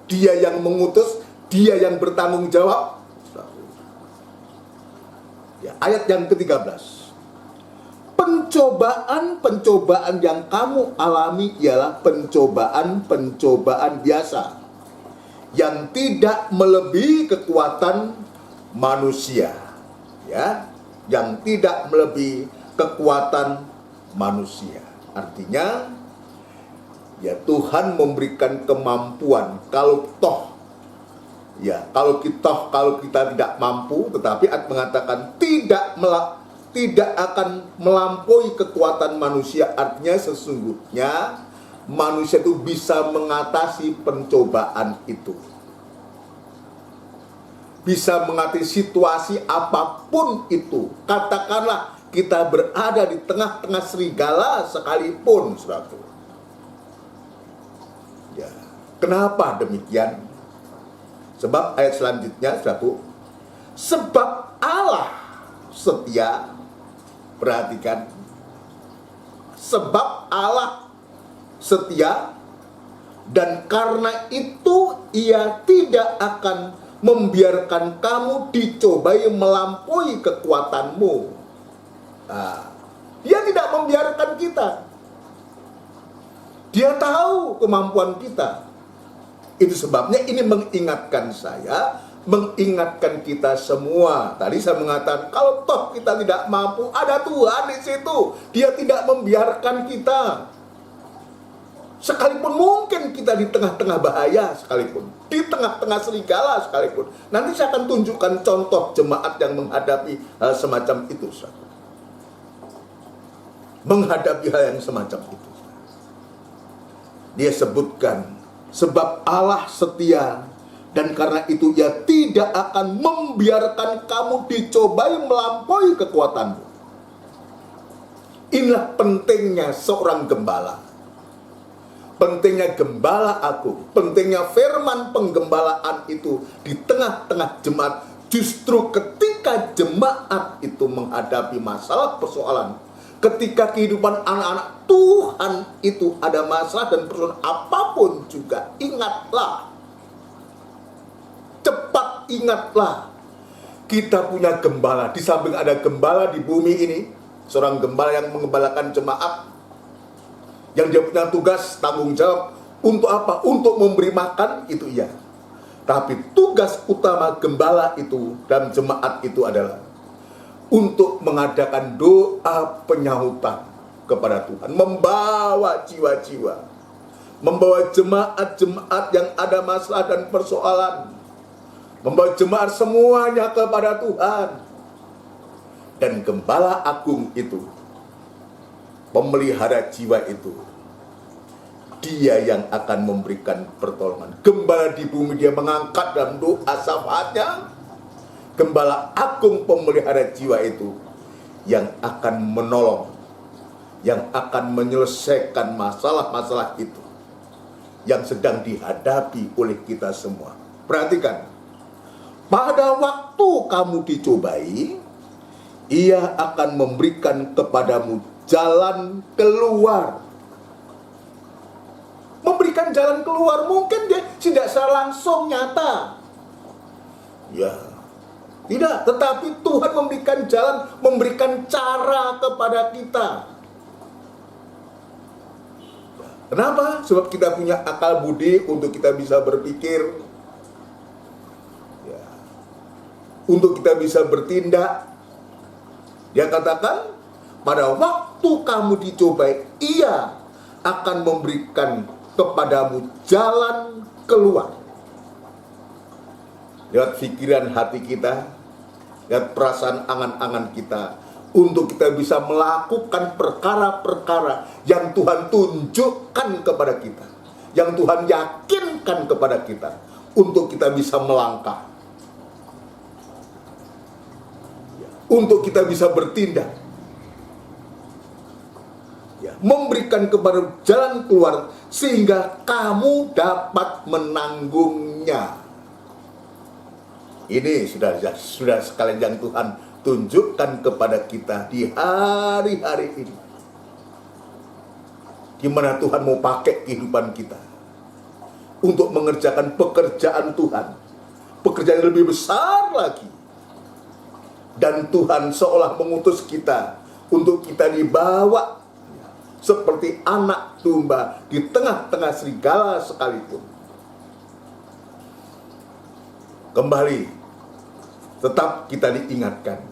Dia yang mengutus, dia yang bertanggung jawab. Ya, ayat yang ke-13. Pencobaan yang kamu alami ialah pencobaan biasa yang tidak melebihi kekuatan manusia, ya, yang tidak melebihi kekuatan manusia. Artinya, ya, Tuhan memberikan kemampuan kalau kita tidak mampu, tetapi mengatakan tidak akan melampaui kekuatan manusia. Artinya sesungguhnya manusia itu bisa mengatasi pencobaan itu. Bisa mengatasi situasi apapun itu. Katakanlah kita berada di tengah-tengah serigala sekalipun, saudaraku. Ya, kenapa demikian? Sebab ayat selanjutnya, saudaraku, sebab Allah setia. Perhatikan, sebab Allah setia, dan karena itu ia tidak akan membiarkan kamu dicobai melampaui kekuatanmu. Dia tidak membiarkan kita. Dia tahu kemampuan kita. Itu sebabnya ini mengingatkan saya, mengingatkan kita semua. Tadi saya mengatakan kalau toh kita tidak mampu, ada Tuhan di situ. Dia tidak membiarkan kita. Sekalipun mungkin kita di tengah-tengah bahaya sekalipun, di tengah-tengah serigala sekalipun. Nanti saya akan tunjukkan contoh jemaat yang menghadapi hal semacam itu. Menghadapi hal yang semacam itu. Dia sebutkan, sebab Allah setia, dan karena itu ia tidak akan membiarkan kamu dicobai melampaui kekuatanmu. Inilah pentingnya seorang gembala. Pentingnya gembala agung, pentingnya firman penggembalaan itu di tengah-tengah jemaat. Justru ketika jemaat itu menghadapi masalah persoalan, ketika kehidupan anak-anak Tuhan itu ada masalah dan persoalan apapun juga, ingatlah, cepat ingatlah, kita punya gembala. Di samping ada gembala di bumi ini, seorang gembala yang mengembalakan jemaat, yang dia punya tugas, tanggung jawab untuk apa? Untuk memberi makan, itu iya. Tapi tugas utama gembala itu dan jemaat itu adalah untuk mengadakan doa penyautan kepada Tuhan, membawa jiwa-jiwa, membawa jemaat-jemaat yang ada masalah dan persoalan, membawa jemaat semuanya kepada Tuhan. Dan gembala agung itu, pemelihara jiwa itu, dia yang akan memberikan pertolongan. Gembala di bumi dia mengangkat dalam doa syafaatnya. Gembala agung pemelihara jiwa itu yang akan menolong, yang akan menyelesaikan masalah-masalah itu yang sedang dihadapi oleh kita semua. Perhatikan, pada waktu kamu dicobai, ia akan memberikan kepadamu jalan keluar. Memberikan jalan keluar, mungkin dia tidak secara langsung nyata, ya tidak, tetapi Tuhan memberikan jalan, memberikan cara kepada kita. Kenapa? Sebab kita punya akal budi untuk kita bisa berpikir, ya, untuk kita bisa bertindak. Dia katakan, pada waktu kamu dicobai, ia akan memberikan kepadamu jalan keluar. Lewat pikiran hati kita, lewat perasaan angan-angan kita, untuk kita bisa melakukan perkara-perkara yang Tuhan tunjukkan kepada kita, yang Tuhan yakinkan kepada kita, untuk kita bisa melangkah, untuk kita bisa bertindak, ya, memberikan kepada jalan keluar sehingga kamu dapat menanggungnya. Ini sudah sekalian yang Tuhan tunjukkan kepada kita di hari-hari ini, gimana Tuhan mau pakai kehidupan kita untuk mengerjakan pekerjaan Tuhan, pekerjaan yang lebih besar lagi. Dan Tuhan seolah mengutus kita untuk kita dibawa seperti anak domba di tengah-tengah serigala sekalipun. Kembali, tetap kita diingatkan,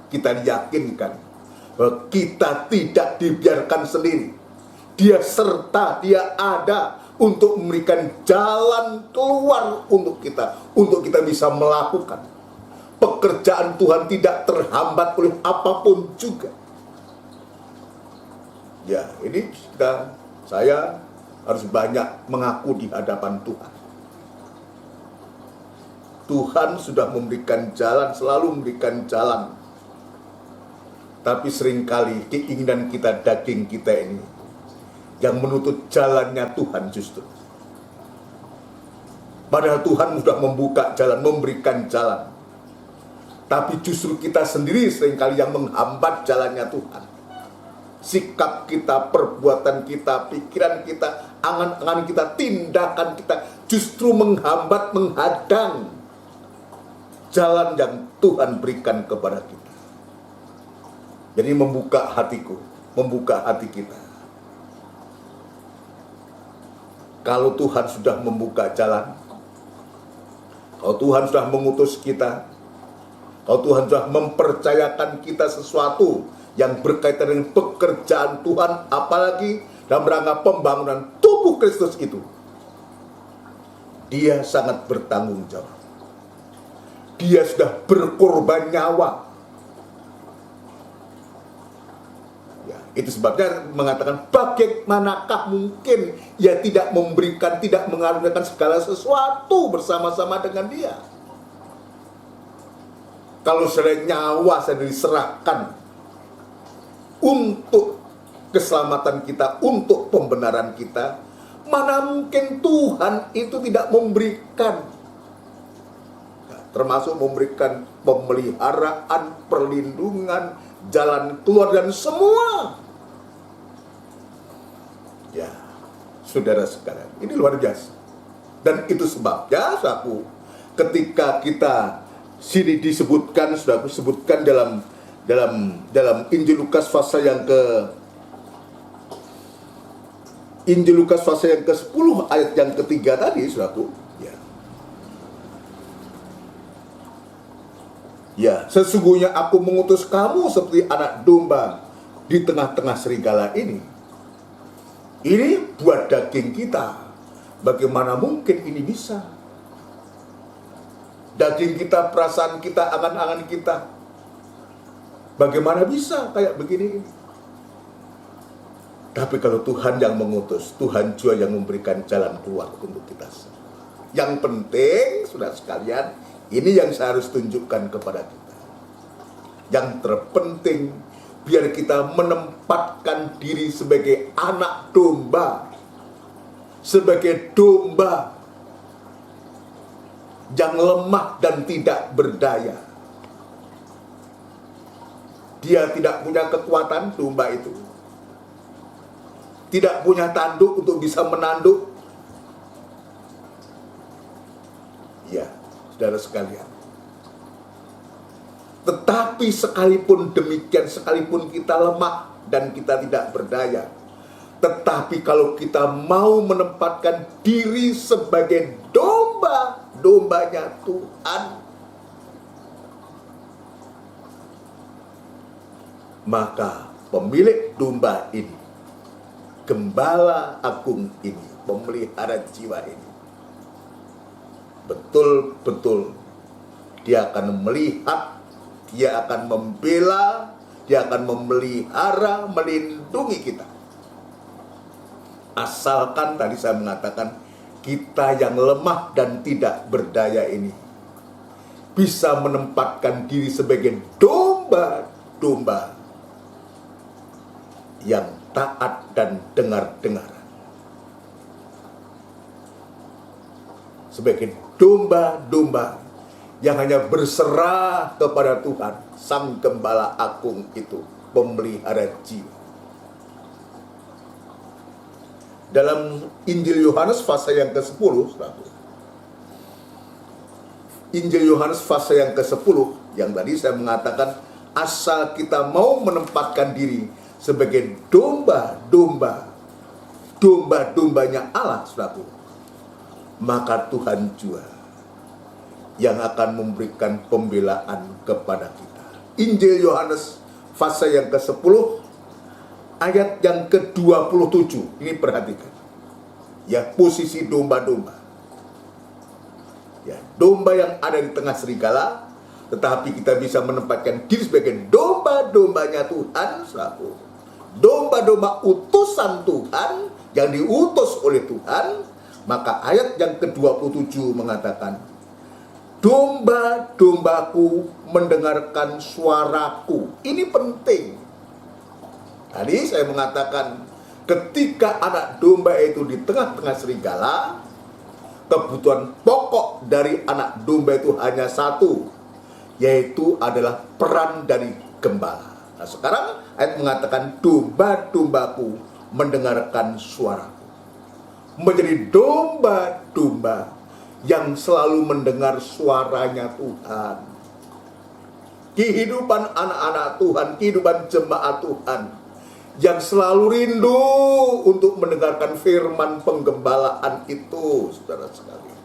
kita diyakinkan bahwa kita tidak dibiarkan sendiri. Dia serta, dia ada untuk memberikan jalan keluar untuk kita bisa melakukan pekerjaan Tuhan, tidak terhambat oleh apapun juga. Ya, ini saya harus banyak mengaku di hadapan Tuhan. Tuhan sudah memberikan jalan, selalu memberikan jalan. Tapi seringkali keinginan kita, daging kita ini, yang menutup jalannya Tuhan justru. Padahal Tuhan sudah membuka jalan, memberikan jalan. Tapi justru kita sendiri seringkali yang menghambat jalannya Tuhan. Sikap kita, perbuatan kita, pikiran kita, angan-angan kita, tindakan kita justru menghambat, menghadang jalan yang Tuhan berikan kepada kita. Jadi membuka hatiku, membuka hati kita. Kalau Tuhan sudah membuka jalan, kalau Tuhan sudah mengutus kita, kalau Tuhan sudah mempercayakan kita sesuatu yang berkaitan dengan pekerjaan Tuhan, apalagi dalam rangka pembangunan tubuh Kristus itu, Dia sangat bertanggung jawab. Dia sudah berkorban nyawa. Ya, itu sebabnya mengatakan, bagaimanakah mungkin Ia tidak memberikan, tidak mengaruniakan segala sesuatu bersama-sama dengan Dia. Kalau saya nyawa saya diserahkan untuk keselamatan kita, untuk pembenaran kita, mana mungkin Tuhan itu tidak memberikan, termasuk memberikan pemeliharaan, perlindungan, jalan keluar, dan semua. Ya, saudara sekalian, ini luar biasa. Dan itu sebabnya, saudaraku, ketika kita sini disebutkan, sudah aku sebutkan dalam Injil Lukas pasal yang ke-10 ayat yang ketiga tadi, saudaraku, ya. Ya, sesungguhnya aku mengutus kamu seperti anak domba di tengah-tengah serigala ini. Ini buat daging kita. Bagaimana mungkin ini bisa? Daging kita, perasaan kita, angan-angan kita. Bagaimana bisa kayak begini? Tapi kalau Tuhan yang mengutus, Tuhan juga yang memberikan jalan keluar untuk kita. Yang penting, saudara sekalian, ini yang saya harus tunjukkan kepada kita. Yang terpenting, biar kita menempatkan diri sebagai anak domba. Sebagai domba yang lemah dan tidak berdaya. Dia tidak punya kekuatan, domba itu. Tidak punya tanduk untuk bisa menanduk. Ya, saudara sekalian. Tetapi sekalipun demikian, sekalipun kita lemah dan kita tidak berdaya, tetapi kalau kita mau menempatkan diri sebagai domba, dombanya Tuhan, maka pemilik domba ini, gembala agung ini, pemelihara jiwa ini, betul-betul dia akan melihat, dia akan membela, dia akan memelihara, melindungi kita. Asalkan tadi saya mengatakan, kita yang lemah dan tidak berdaya ini bisa menempatkan diri sebagai domba-domba yang taat dan dengar-dengaran. Sebagai domba-domba yang hanya berserah kepada Tuhan, Sang Gembala Agung itu, pemelihara jiwa. Dalam Injil Yohanes pasal yang ke-10, Injil Yohanes pasal yang ke-10, yang tadi saya mengatakan, asal kita mau menempatkan diri sebagai domba-domba, domba-dombanya Allah, saudaraku, maka Tuhan juga yang akan memberikan pembelaan kepada kita. Injil Yohanes pasal yang ke-10 ayat yang ke-27. Ini perhatikan. Ya, posisi domba-domba. Ya, domba yang ada di tengah serigala, tetapi kita bisa menempatkan diri sebagai domba-dombanya Tuhan, saudaraku. Domba-domba utusan Tuhan yang diutus oleh Tuhan. Maka ayat yang ke-27 mengatakan, domba-dombaku mendengarkan suaraku. Ini penting. Tadi saya mengatakan, ketika anak domba itu di tengah-tengah serigala, kebutuhan pokok dari anak domba itu hanya satu, yaitu adalah peran dari gembala. Nah, sekarang ayat mengatakan, domba-dombaku mendengarkan suaraku. Menjadi domba-domba yang selalu mendengar suaranya Tuhan. Kehidupan anak-anak Tuhan, kehidupan jemaat Tuhan, yang selalu rindu untuk mendengarkan firman penggembalaan itu, saudara sekalian.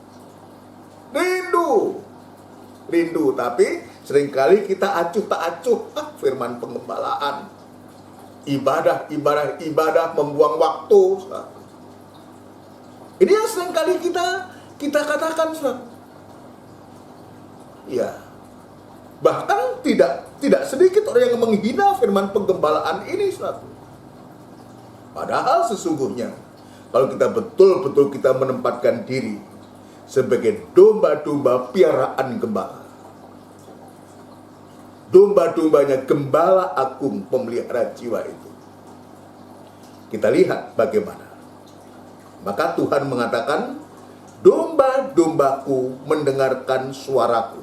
Rindu, tapi seringkali kita acuh tak acuh firman penggembalaan. Ibadah membuang waktu. Ini yang seringkali kita katakan, saudara. Ya, bahkan tidak sedikit orang yang menghina firman penggembalaan ini, saudara. Padahal sesungguhnya kalau kita betul-betul kita menempatkan diri sebagai domba-domba piaraan gembala, domba-dombanya Gembala Agung, pemelihara jiwa itu, kita lihat bagaimana. Maka Tuhan mengatakan, domba-dombaku mendengarkan suaraku.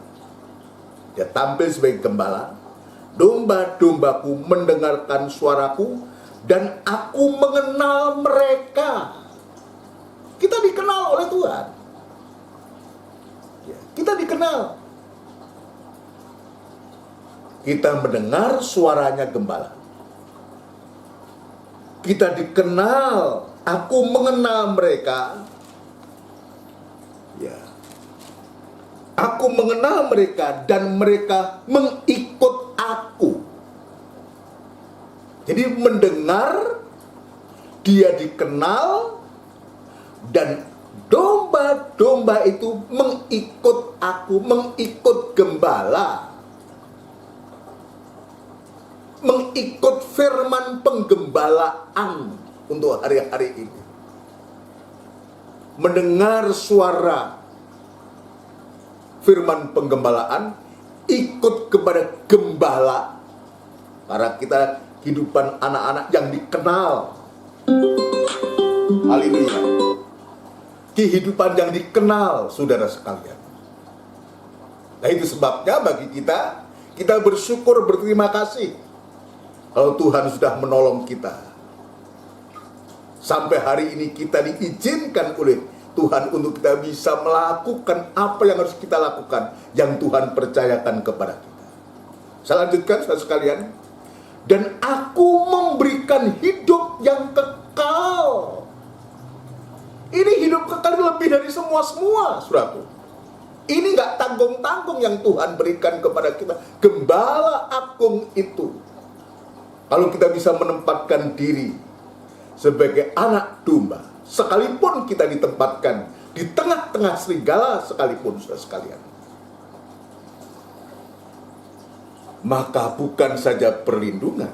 Dia tampil sebagai gembala. Domba-dombaku mendengarkan suaraku, dan aku mengenal mereka. Kita dikenal oleh Tuhan. Kita dikenal. Kita mendengar suaranya gembala. Kita dikenal. Aku mengenal mereka. Ya. Aku mengenal mereka dan mereka mengikut aku. Jadi mendengar, dia dikenal, dan domba-domba itu mengikut aku, mengikut gembala, mengikut firman penggembalaan untuk hari-hari ini. Mendengar suara firman penggembalaan, ikut kepada gembala, karena kita kehidupan anak-anak yang dikenal. Haleluya. Kehidupan yang dikenal, saudara sekalian. Nah, itu sebabnya bagi kita bersyukur, berterima kasih kalau Tuhan sudah menolong kita. Sampai hari ini kita diizinkan oleh Tuhan untuk kita bisa melakukan apa yang harus kita lakukan, yang Tuhan percayakan kepada kita. Saya lanjutkan, saudara sekalian. Dan aku memberikan hidup yang kekal. Ini hidup kekal lebih dari semua, saudaraku. Ini gak tanggung-tanggung yang Tuhan berikan kepada kita. Gembala agung itu, kalau kita bisa menempatkan diri sebagai anak domba, sekalipun kita ditempatkan di tengah-tengah serigala sekalipun, saudara sekalian, maka bukan saja perlindungan,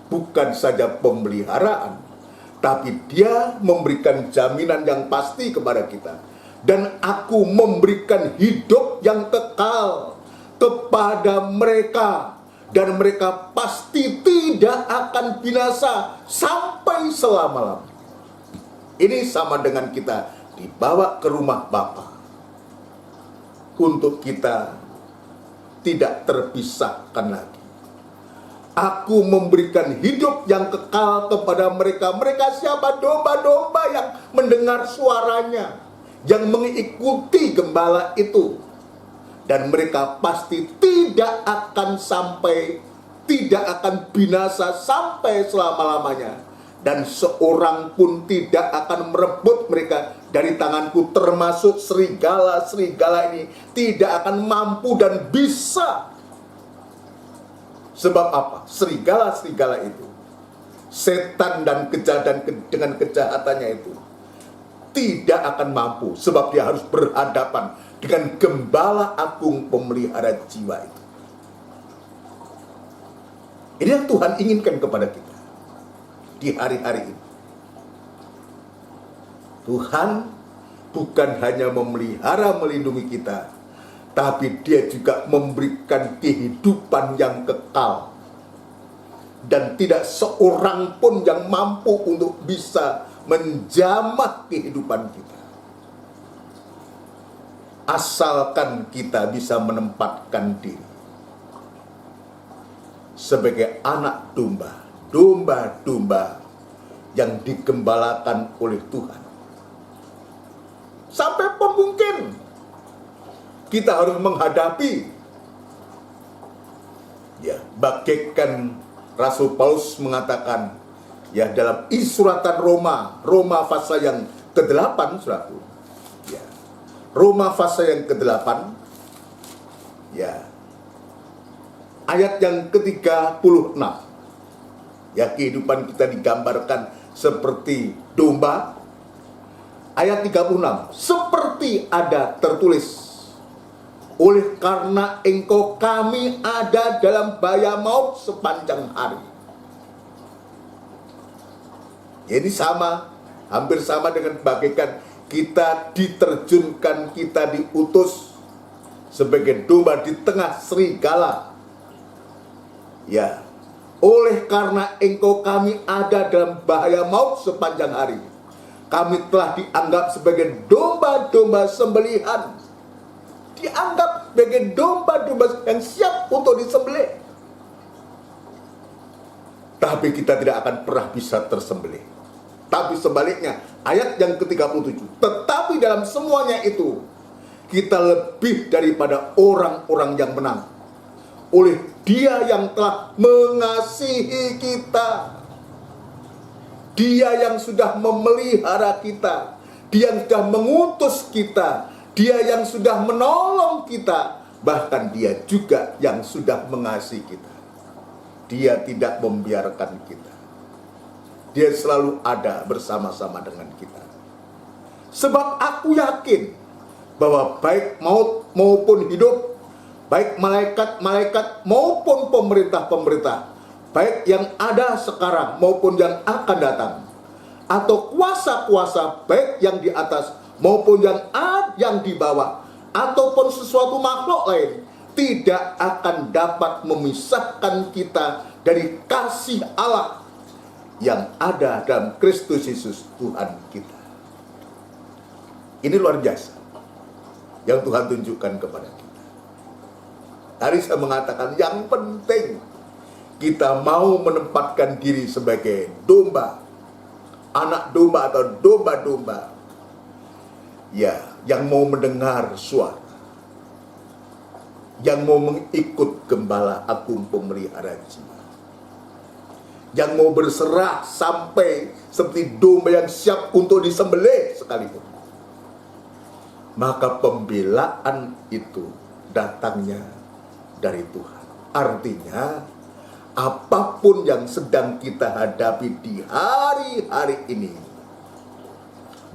bukan saja pemeliharaan, tapi dia memberikan jaminan yang pasti kepada kita. Dan aku memberikan hidup yang kekal kepada mereka, dan mereka pasti tidak akan binasa sampai selama-lamanya. Ini sama dengan kita dibawa ke rumah Bapa untuk kita tidak terpisahkan lagi. Aku memberikan hidup yang kekal kepada mereka. Mereka siapa? Domba-domba yang mendengar suaranya, yang mengikuti gembala itu. Dan mereka pasti tidak akan binasa sampai selama-lamanya. Dan seorang pun tidak akan merebut mereka dari tanganku, termasuk serigala-serigala ini tidak akan mampu dan bisa. Sebab apa? Serigala-serigala itu, setan dan dengan kejahatannya itu tidak akan mampu, sebab dia harus berhadapan dengan gembala agung pemelihara jiwa itu. Ini yang Tuhan inginkan kepada kita di hari-hari ini. Tuhan bukan hanya memelihara, melindungi kita, tapi dia juga memberikan kehidupan yang kekal. Dan tidak seorang pun yang mampu untuk bisa menjamah kehidupan kita, asalkan kita bisa menempatkan diri sebagai anak domba, domba-domba yang digembalakan oleh Tuhan. Sampai pun mungkin kita harus menghadapi, bagaikan Rasul Paulus mengatakan, dalam suratan Roma pasal yang ke-8, saudaraku. Roma pasal yang ke-8, ayat yang ke-36. Kehidupan kita digambarkan seperti domba. Ayat 36, seperti ada tertulis, oleh karena engkau kami ada dalam bahaya maut sepanjang hari. Jadi hampir sama dengan bagaikan kita diterjunkan, kita diutus sebagai domba di tengah serigala. Oleh karena engkau kami ada dalam bahaya maut sepanjang hari, kami telah dianggap sebagai domba-domba sembelihan. Dianggap sebagai domba-domba yang siap untuk disembelih. Tapi kita tidak akan pernah bisa tersembelih. Tapi sebaliknya, ayat yang ke-37, tetapi dalam semuanya itu, kita lebih daripada orang-orang yang menang, oleh Dia yang telah mengasihi kita. Dia yang sudah memelihara kita, Dia yang sudah mengutus kita, Dia yang sudah menolong kita, bahkan Dia juga yang sudah mengasihi kita. Dia tidak membiarkan kita. Dia selalu ada bersama-sama dengan kita. Sebab aku yakin bahwa baik maut maupun hidup, baik malaikat-malaikat maupun pemerintah-pemerintah, baik yang ada sekarang maupun yang akan datang, atau kuasa-kuasa baik yang di atas maupun yang di bawah, ataupun sesuatu makhluk lain, tidak akan dapat memisahkan kita dari kasih Allah yang ada dalam Kristus Yesus Tuhan kita. Ini luar biasa yang Tuhan tunjukkan kepada kita. Tadi saya mengatakan yang penting kita mau menempatkan diri sebagai domba, anak domba atau domba-domba, ya, yang mau mendengar suara, yang mau mengikut Gembala Agung Pemelihara Jiwa, yang mau berserah sampai seperti domba yang siap untuk disembelih sekalipun. Maka pembelaan itu datangnya dari Tuhan. Artinya, apapun yang sedang kita hadapi di hari-hari ini,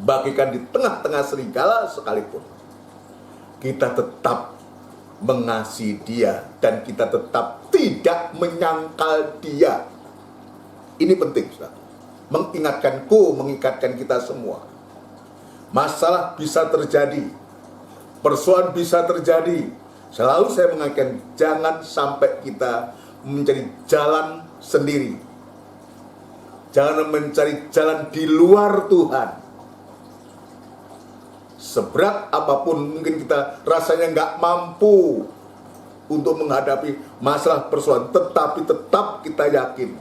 bagikan di tengah-tengah serigala sekalipun, kita tetap mengasihi Dia dan kita tetap tidak menyangkal Dia. Ini penting, saudara. Mengingatkan kita semua. Masalah bisa terjadi, persoalan bisa terjadi. Selalu saya mengingatkan, jangan sampai kita mencari jalan sendiri. Jangan mencari jalan di luar Tuhan. Seberat apapun mungkin kita rasanya nggak mampu untuk menghadapi masalah persoalan, tetapi tetap kita yakin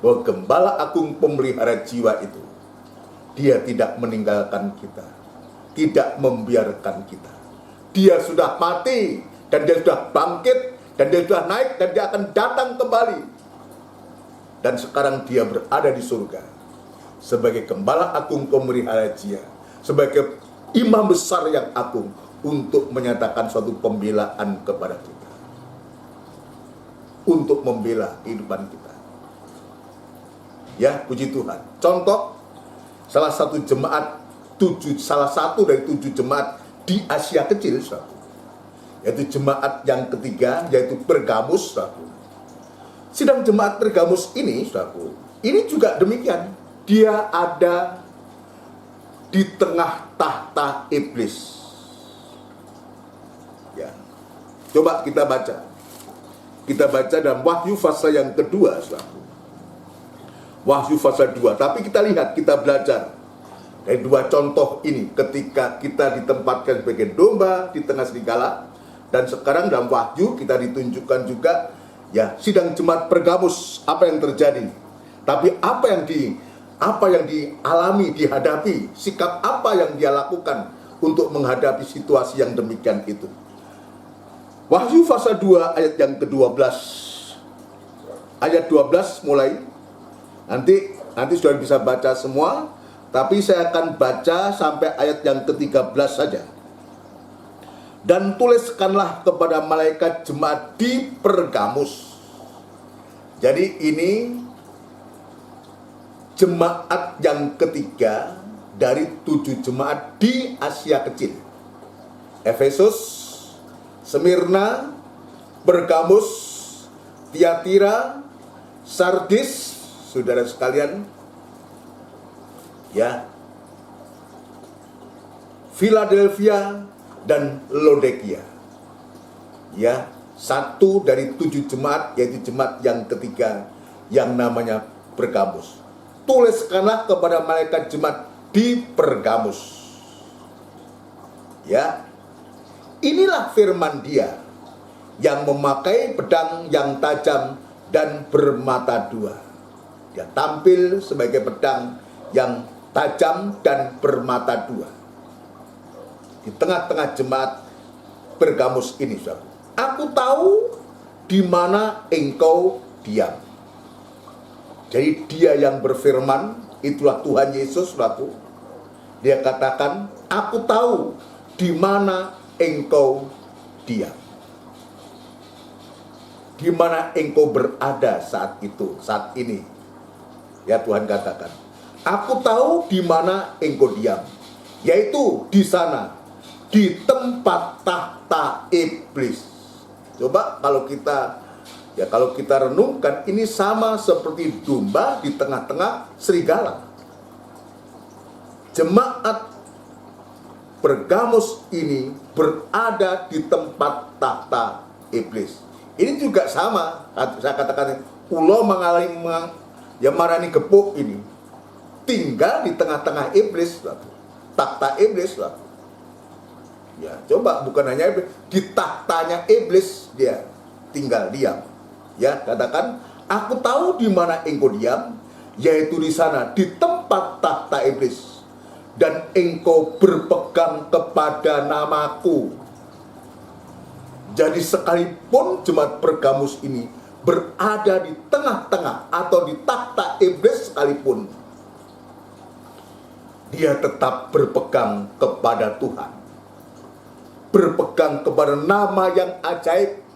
bahwa Gembala Agung Pemelihara Jiwa itu, Dia tidak meninggalkan kita, tidak membiarkan kita. Dia sudah mati, dan Dia sudah bangkit, dan Dia sudah naik, dan Dia akan datang kembali. Dan sekarang Dia berada di surga sebagai Gembala Agung Pemelihara Jiwa, sebagai imam besar yang agung untuk menyatakan suatu pembelaan kepada kita, untuk membela kehidupan kita. Ya, puji Tuhan. Contoh, salah satu dari 7 jemaat di Asia Kecil, yaitu jemaat yang ketiga, yaitu Pergamus. Sidang jemaat Pergamus ini, ini juga demikian. Dia ada di tengah tahta iblis. Ya, coba kita baca. Kita baca dalam Wahyu pasal yang kedua, Wahyu pasal 2. Tapi kita lihat, kita belajar dari 2 contoh ini ketika kita ditempatkan sebagai domba di tengah serigala, dan sekarang dalam Wahyu kita ditunjukkan juga ya sidang jemaat Pergamus, apa yang terjadi. Tapi apa yang dialami, dihadapi, sikap apa yang dia lakukan untuk menghadapi situasi yang demikian itu. Wahyu pasal 2 ayat yang ke-12. Ayat 12 mulai. Nanti sudah bisa baca semua, tapi saya akan baca sampai ayat yang ke-13 saja. Dan tuliskanlah kepada malaikat jemaat di Pergamus. Jadi ini jemaat yang ketiga dari 7 jemaat di Asia Kecil. Efesus, Smyrna, Pergamus, Tiatira, Sardis, saudara sekalian, ya, Philadelphia dan Laodikia. Ya, satu dari 7 jemaat, yaitu jemaat yang ketiga yang namanya Pergamus. Tuliskanlah kepada malaikat jemaat di Pergamus. Ya, inilah firman Dia yang memakai pedang yang tajam dan bermata 2. Dia tampil sebagai pedang yang tajam dan bermata 2 di tengah-tengah jemaat Pergamus ini, saudara. Aku tahu di mana engkau diam. Jadi Dia yang berfirman, itulah Tuhan Yesus, saudara. Dia katakan, aku tahu di mana engkau diam. Di mana engkau berada saat itu, saat ini. Ya, Tuhan katakan, aku tahu di mana engkau diam, yaitu di sana, di tempat tahta iblis. Coba kalau kita renungkan, ini sama seperti domba di tengah-tengah serigala. Jemaat Pergamus ini berada di tempat tahta iblis. Ini juga sama, saya katakan, ulo mengalami yang marani gepuk ini tinggal di tengah-tengah iblis, tahta iblis lah. Ya, coba bukan hanya iblis, di tahtanya iblis dia tinggal diam. Ya, katakan, aku tahu di mana engkau diam, yaitu di sana, di tempat tahta iblis, dan engkau berpegang kepada namaku. Jadi sekalipun jemaat Pergamus ini berada di tengah-tengah atau di tahta iblis sekalipun, dia tetap berpegang kepada Tuhan, berpegang kepada nama yang ajaib,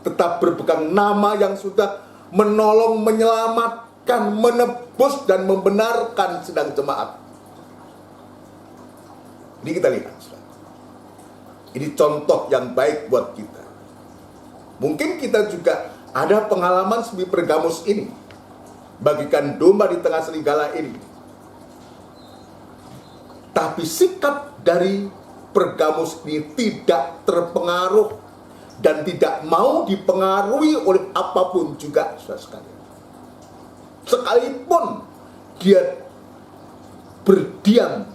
tetap berpegang nama yang sudah menolong, menyelamatkan, menebus, dan membenarkan sedang jemaat. Ini kita lihat. Ini contoh yang baik buat kita. Mungkin kita juga ada pengalaman seperti Pergamus ini, bagikan domba di tengah serigala ini. Tapi sikap dari Pergamus ini tidak terpengaruh dan tidak mau dipengaruhi oleh apapun juga, saudara sekalian. Sekalipun dia berdiam,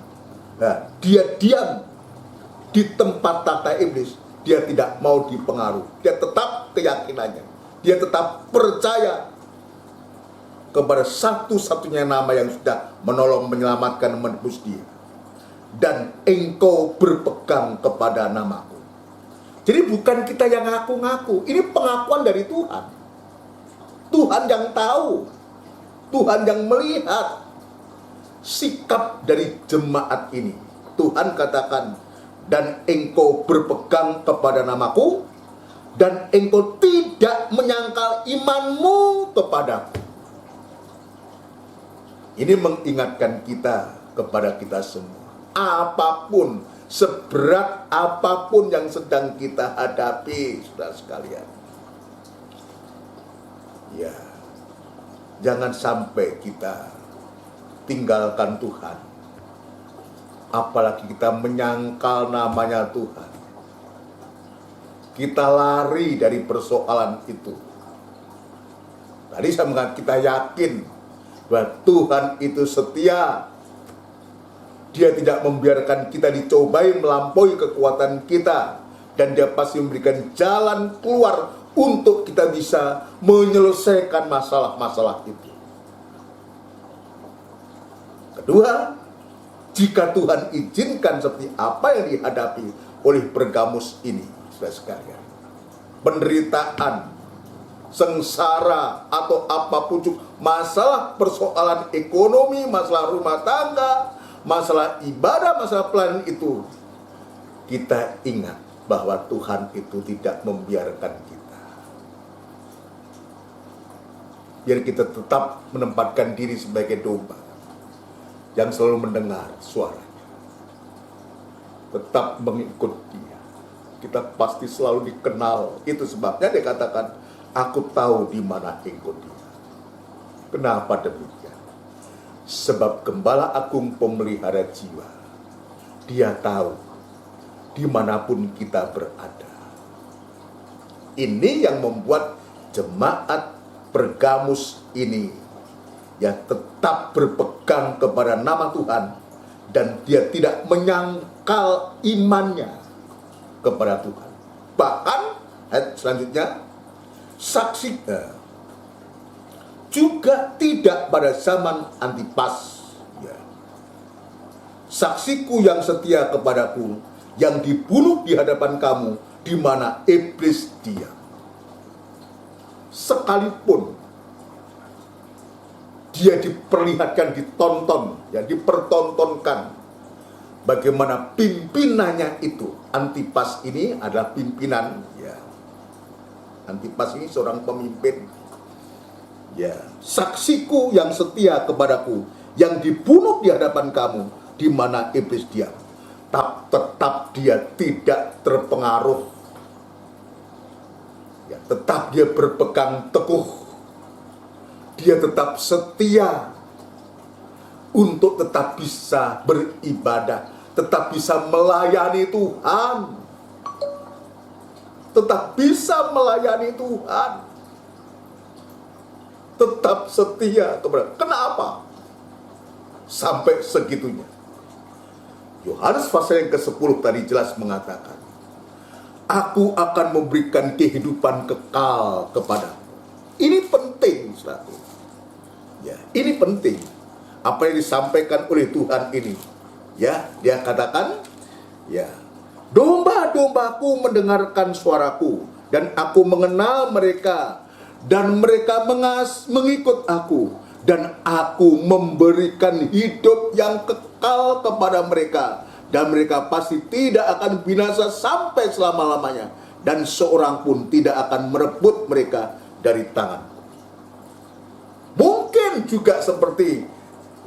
dia diam di tempat tahta iblis, dia tidak mau dipengaruhi. Dia tetap keyakinannya, dia tetap percaya kepada satu-satunya nama yang sudah menolong, menyelamatkan, menebus dia. Dan engkau berpegang kepada namaku. Jadi bukan kita yang ngaku-ngaku, ini pengakuan dari Tuhan. Tuhan yang tahu, Tuhan yang melihat sikap dari jemaat ini. Tuhan katakan, dan engkau berpegang kepada namaku, dan engkau tidak menyangkal imanmu kepadaku. Ini mengingatkan kita kepada kita semua. Apapun, seberat apapun yang sedang kita hadapi, saudara sekalian, ya, jangan sampai kita tinggalkan Tuhan, apalagi kita menyangkal namanya Tuhan. Kita lari dari persoalan itu. Tadi saya mengatakan, kita yakin bahwa Tuhan itu setia. Dia tidak membiarkan kita dicobai melampaui kekuatan kita, dan dia pasti memberikan jalan keluar untuk kita bisa menyelesaikan masalah-masalah itu. Kedua, jika Tuhan izinkan seperti apa yang dihadapi oleh Pergamus ini, saudara sekalian, penderitaan, sengsara, atau apapun juga, masalah persoalan ekonomi, masalah rumah tangga, masalah ibadah, masalah pelayanan itu, kita ingat bahwa Tuhan itu tidak membiarkan kita. Biar kita tetap menempatkan diri sebagai domba yang selalu mendengar suaranya, tetap mengikut dia. Kita pasti selalu dikenal. Itu sebabnya dia katakan, aku tahu di mana engkau dia. Kenapa demikian? Sebab Gembala Agung pemelihara jiwa, dia tahu dimanapun kita berada. Ini yang membuat jemaat Pergamus ini ya tetap berpegang kepada nama Tuhan, dan dia tidak menyangkal imannya kepada Tuhan. Bahkan ayat selanjutnya, saksi juga tidak pada zaman Antipas, ya. Saksiku yang setia kepadaku, yang dibunuh di hadapan kamu, di mana iblis diam. Sekalipun dia diperlihatkan, ditonton, ya, dipertontonkan, bagaimana pimpinannya itu. Antipas ini adalah pimpinan, ya. Antipas ini seorang pemimpin, ya. Saksiku yang setia kepadaku, yang dibunuh di hadapan kamu, di mana iblis diam. Tetap dia tidak terpengaruh, ya, tetap dia berpegang teguh, dia tetap setia untuk tetap bisa beribadah, tetap bisa melayani Tuhan, tetap bisa melayani Tuhan, tetap setia kepada. Kenapa? Sampai segitunya. Yohanes pasal yang ke-10 tadi jelas mengatakan, aku akan memberikan kehidupan kekal kepadamu. Ini penting, saudara. Ya, ini penting. Apa yang disampaikan oleh Tuhan ini. Ya, dia katakan, ya, domba-dombaku mendengarkan suaraku, dan aku mengenal mereka, dan mereka mengikut aku, dan aku memberikan hidup yang kekal kepada mereka, dan mereka pasti tidak akan binasa sampai selama-lamanya, dan seorang pun tidak akan merebut mereka dari tanganku. Mungkin juga seperti,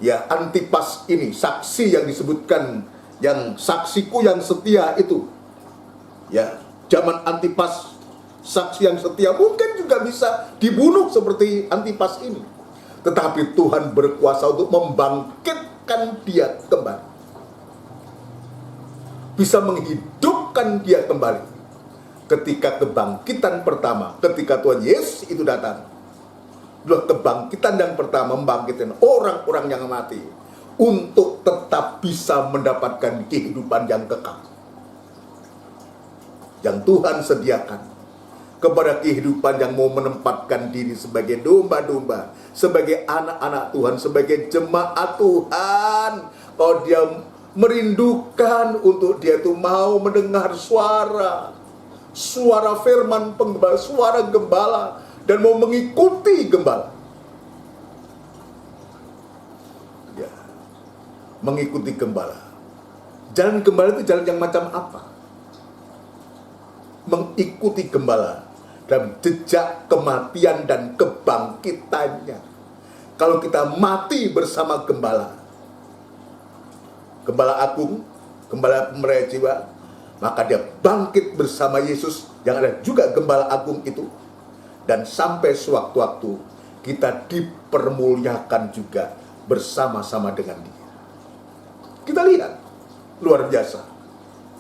ya, Antipas ini, saksi yang disebutkan, yang saksiku yang setia itu, ya, zaman Antipas, saksi yang setia mungkin juga bisa dibunuh seperti Antipas ini. Tetapi Tuhan berkuasa untuk membangkitkan dia kembali, bisa menghidupkan dia kembali. Ketika kebangkitan pertama, ketika Tuhan Yesus itu datang, adalah kebangkitan yang pertama, membangkitkan orang-orang yang mati untuk tetap bisa mendapatkan kehidupan yang kekal yang Tuhan sediakan kepada kehidupan yang mau menempatkan diri sebagai domba-domba, sebagai anak-anak Tuhan, sebagai jemaat Tuhan. Kalau dia merindukan untuk dia itu mau mendengar suara firman penggembala, suara gembala, dan mau mengikuti gembala. Ya, mengikuti gembala. Jalan gembala itu jalan yang macam apa? Mengikuti gembala dalam jejak kematian dan kebangkitannya. Kalau kita mati bersama gembala, gembala agung, gembala pemelihara jiwa, maka dia bangkit bersama Yesus yang ada juga gembala agung itu. Dan sampai sewaktu-waktu kita dipermuliakan juga bersama-sama dengan dia. Kita lihat, luar biasa.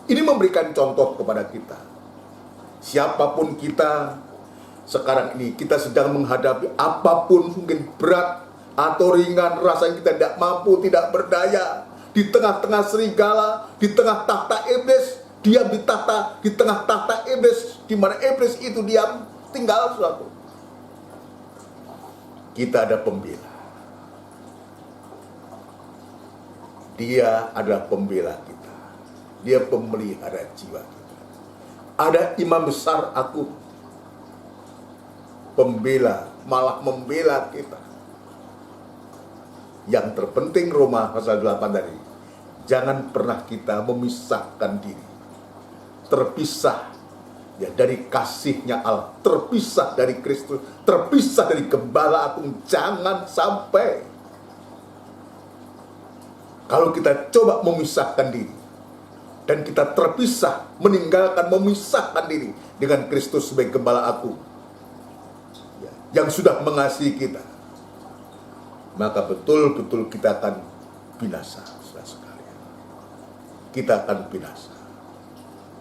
Ini memberikan contoh kepada kita. Siapapun kita sekarang ini, kita sedang menghadapi apapun, mungkin berat atau ringan, rasanya kita tidak mampu, tidak berdaya, di tengah-tengah serigala, di tengah tahta iblis, diam di tengah tahta iblis, di mana iblis itu diam, tinggal suatu. Kita ada pembela. Dia adalah pembela kita. Dia pemelihara jiwa kita. Ada imam besar aku, pembela, malah membela kita. Yang terpenting Roma pasal 8 tadi, jangan pernah kita memisahkan diri, terpisah, ya, dari kasihnya Allah, terpisah dari Kristus, terpisah dari gembala agung. Jangan sampai. Kalau kita coba memisahkan diri, dan kita terpisah, meninggalkan, memisahkan diri dengan Kristus sebagai gembala agung, ya, yang sudah mengasihi kita, maka betul-betul kita akan binasa, saudara sekalian. Kita akan binasa.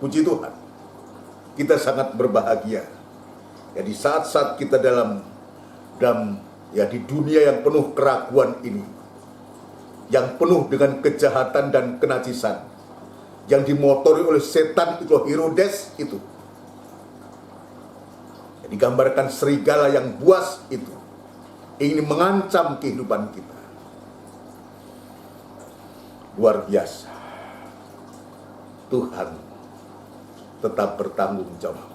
Puji Tuhan, kita sangat berbahagia. Ya, di saat-saat kita dalam ya, di dunia yang penuh keraguan ini, yang penuh dengan kejahatan dan kenajisan, yang dimotori oleh setan itu, Herodes itu, yang digambarkan serigala yang buas itu, ingin mengancam kehidupan kita. Luar biasa. Tuhan tetap bertanggung jawab.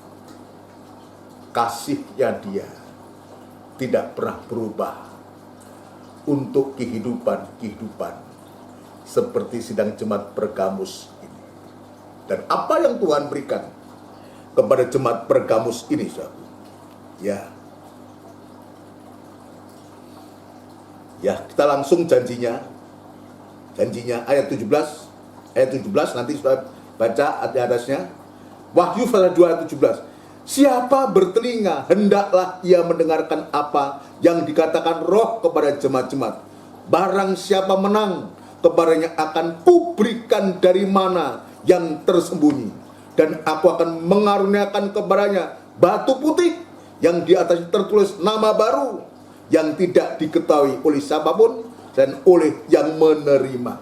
Kasihnya dia tidak pernah berubah untuk kehidupan seperti sidang jemaat Pergamus ini. Dan apa yang Tuhan berikan kepada jemaat Pergamus ini, saudara? Ya, kita langsung janjinya ayat 17 nanti sudah baca di atasnya. Wahyu pasal 2 ayat 17. Siapa bertelinga, hendaklah ia mendengarkan apa yang dikatakan Roh kepada jemaat-jemaat. Barang siapa menang, kepadanya akan kuberikan dari mana yang tersembunyi, dan aku akan mengaruniakan kepadanya batu putih yang di atasnya tertulis nama baru yang tidak diketahui oleh siapapun dan oleh yang menerima.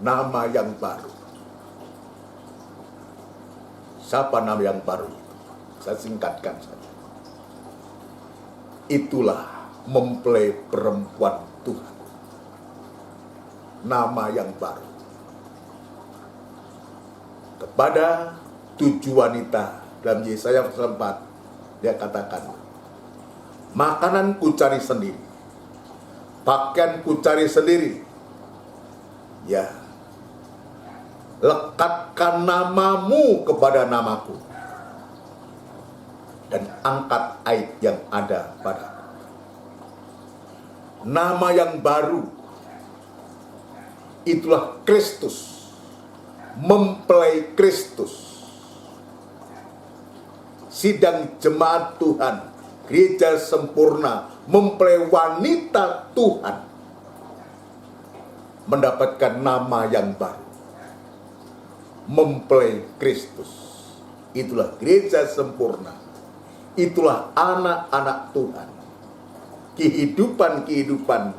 Nama yang baru. Siapa nama yang baru itu? Saya singkatkan saja. Itulah mempelai perempuan Tuhan. Nama yang baru. Kepada 7 wanita dalam Yesaya pasal 4, dia katakan, makanan ku cari sendiri, pakaian ku cari sendiri. Ya, lekatkan namamu kepada namaku, dan angkat aib yang ada padaku. Nama yang baru, itulah Kristus, mempelai Kristus. Sidang jemaat Tuhan, gereja sempurna, mempelai wanita Tuhan, mendapatkan nama yang baru, mempelai Kristus. Itulah gereja sempurna, itulah anak-anak Tuhan. Kehidupan-kehidupan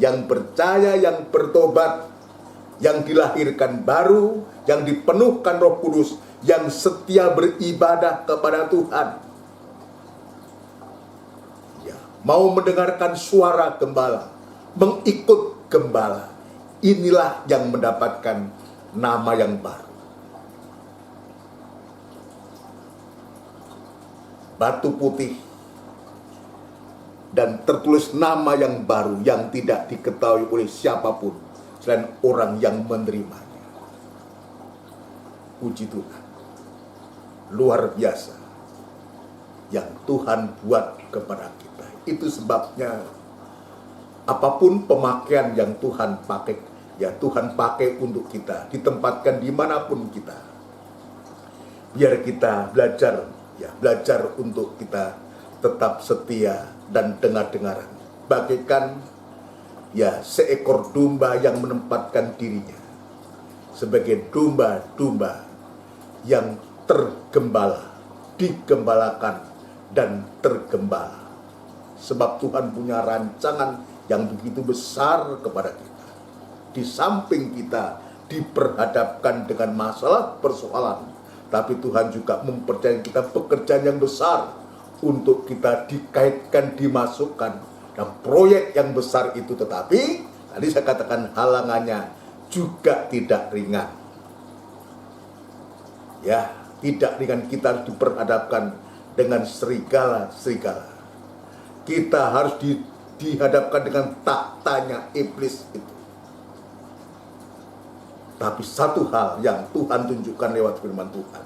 yang percaya, yang bertobat, yang dilahirkan baru, yang dipenuhkan Roh Kudus, yang setia beribadah kepada Tuhan. Ya, mau mendengarkan suara gembala, mengikut gembala. Inilah yang mendapatkan nama yang baru. Batu putih dan tertulis nama yang baru yang tidak diketahui oleh siapapun selain orang yang menerimanya. Puji Tuhan. Luar biasa yang Tuhan buat kepada kita. Itu sebabnya apapun pemakaian yang Tuhan pakai, ya Tuhan pakai untuk kita, ditempatkan dimanapun kita. Biar kita belajar untuk kita tetap setia dan dengar-dengaran. Bagaikan ya seekor domba yang menempatkan dirinya sebagai domba-domba yang tergembala, digembalakan dan tergembala. Sebab Tuhan punya rancangan yang begitu besar kepada kita. Di samping kita diperhadapkan dengan masalah persoalan, tapi Tuhan juga mempercayai kita pekerjaan yang besar untuk kita dikaitkan, dimasukkan dalam proyek yang besar itu. Tetapi tadi saya katakan halangannya juga tidak ringan. Ya, tidak ringan. Kita diperhadapkan dengan serigala-serigala. Kita harus dihadapkan dengan taktanya iblis itu. Tapi satu hal yang Tuhan tunjukkan lewat firman Tuhan,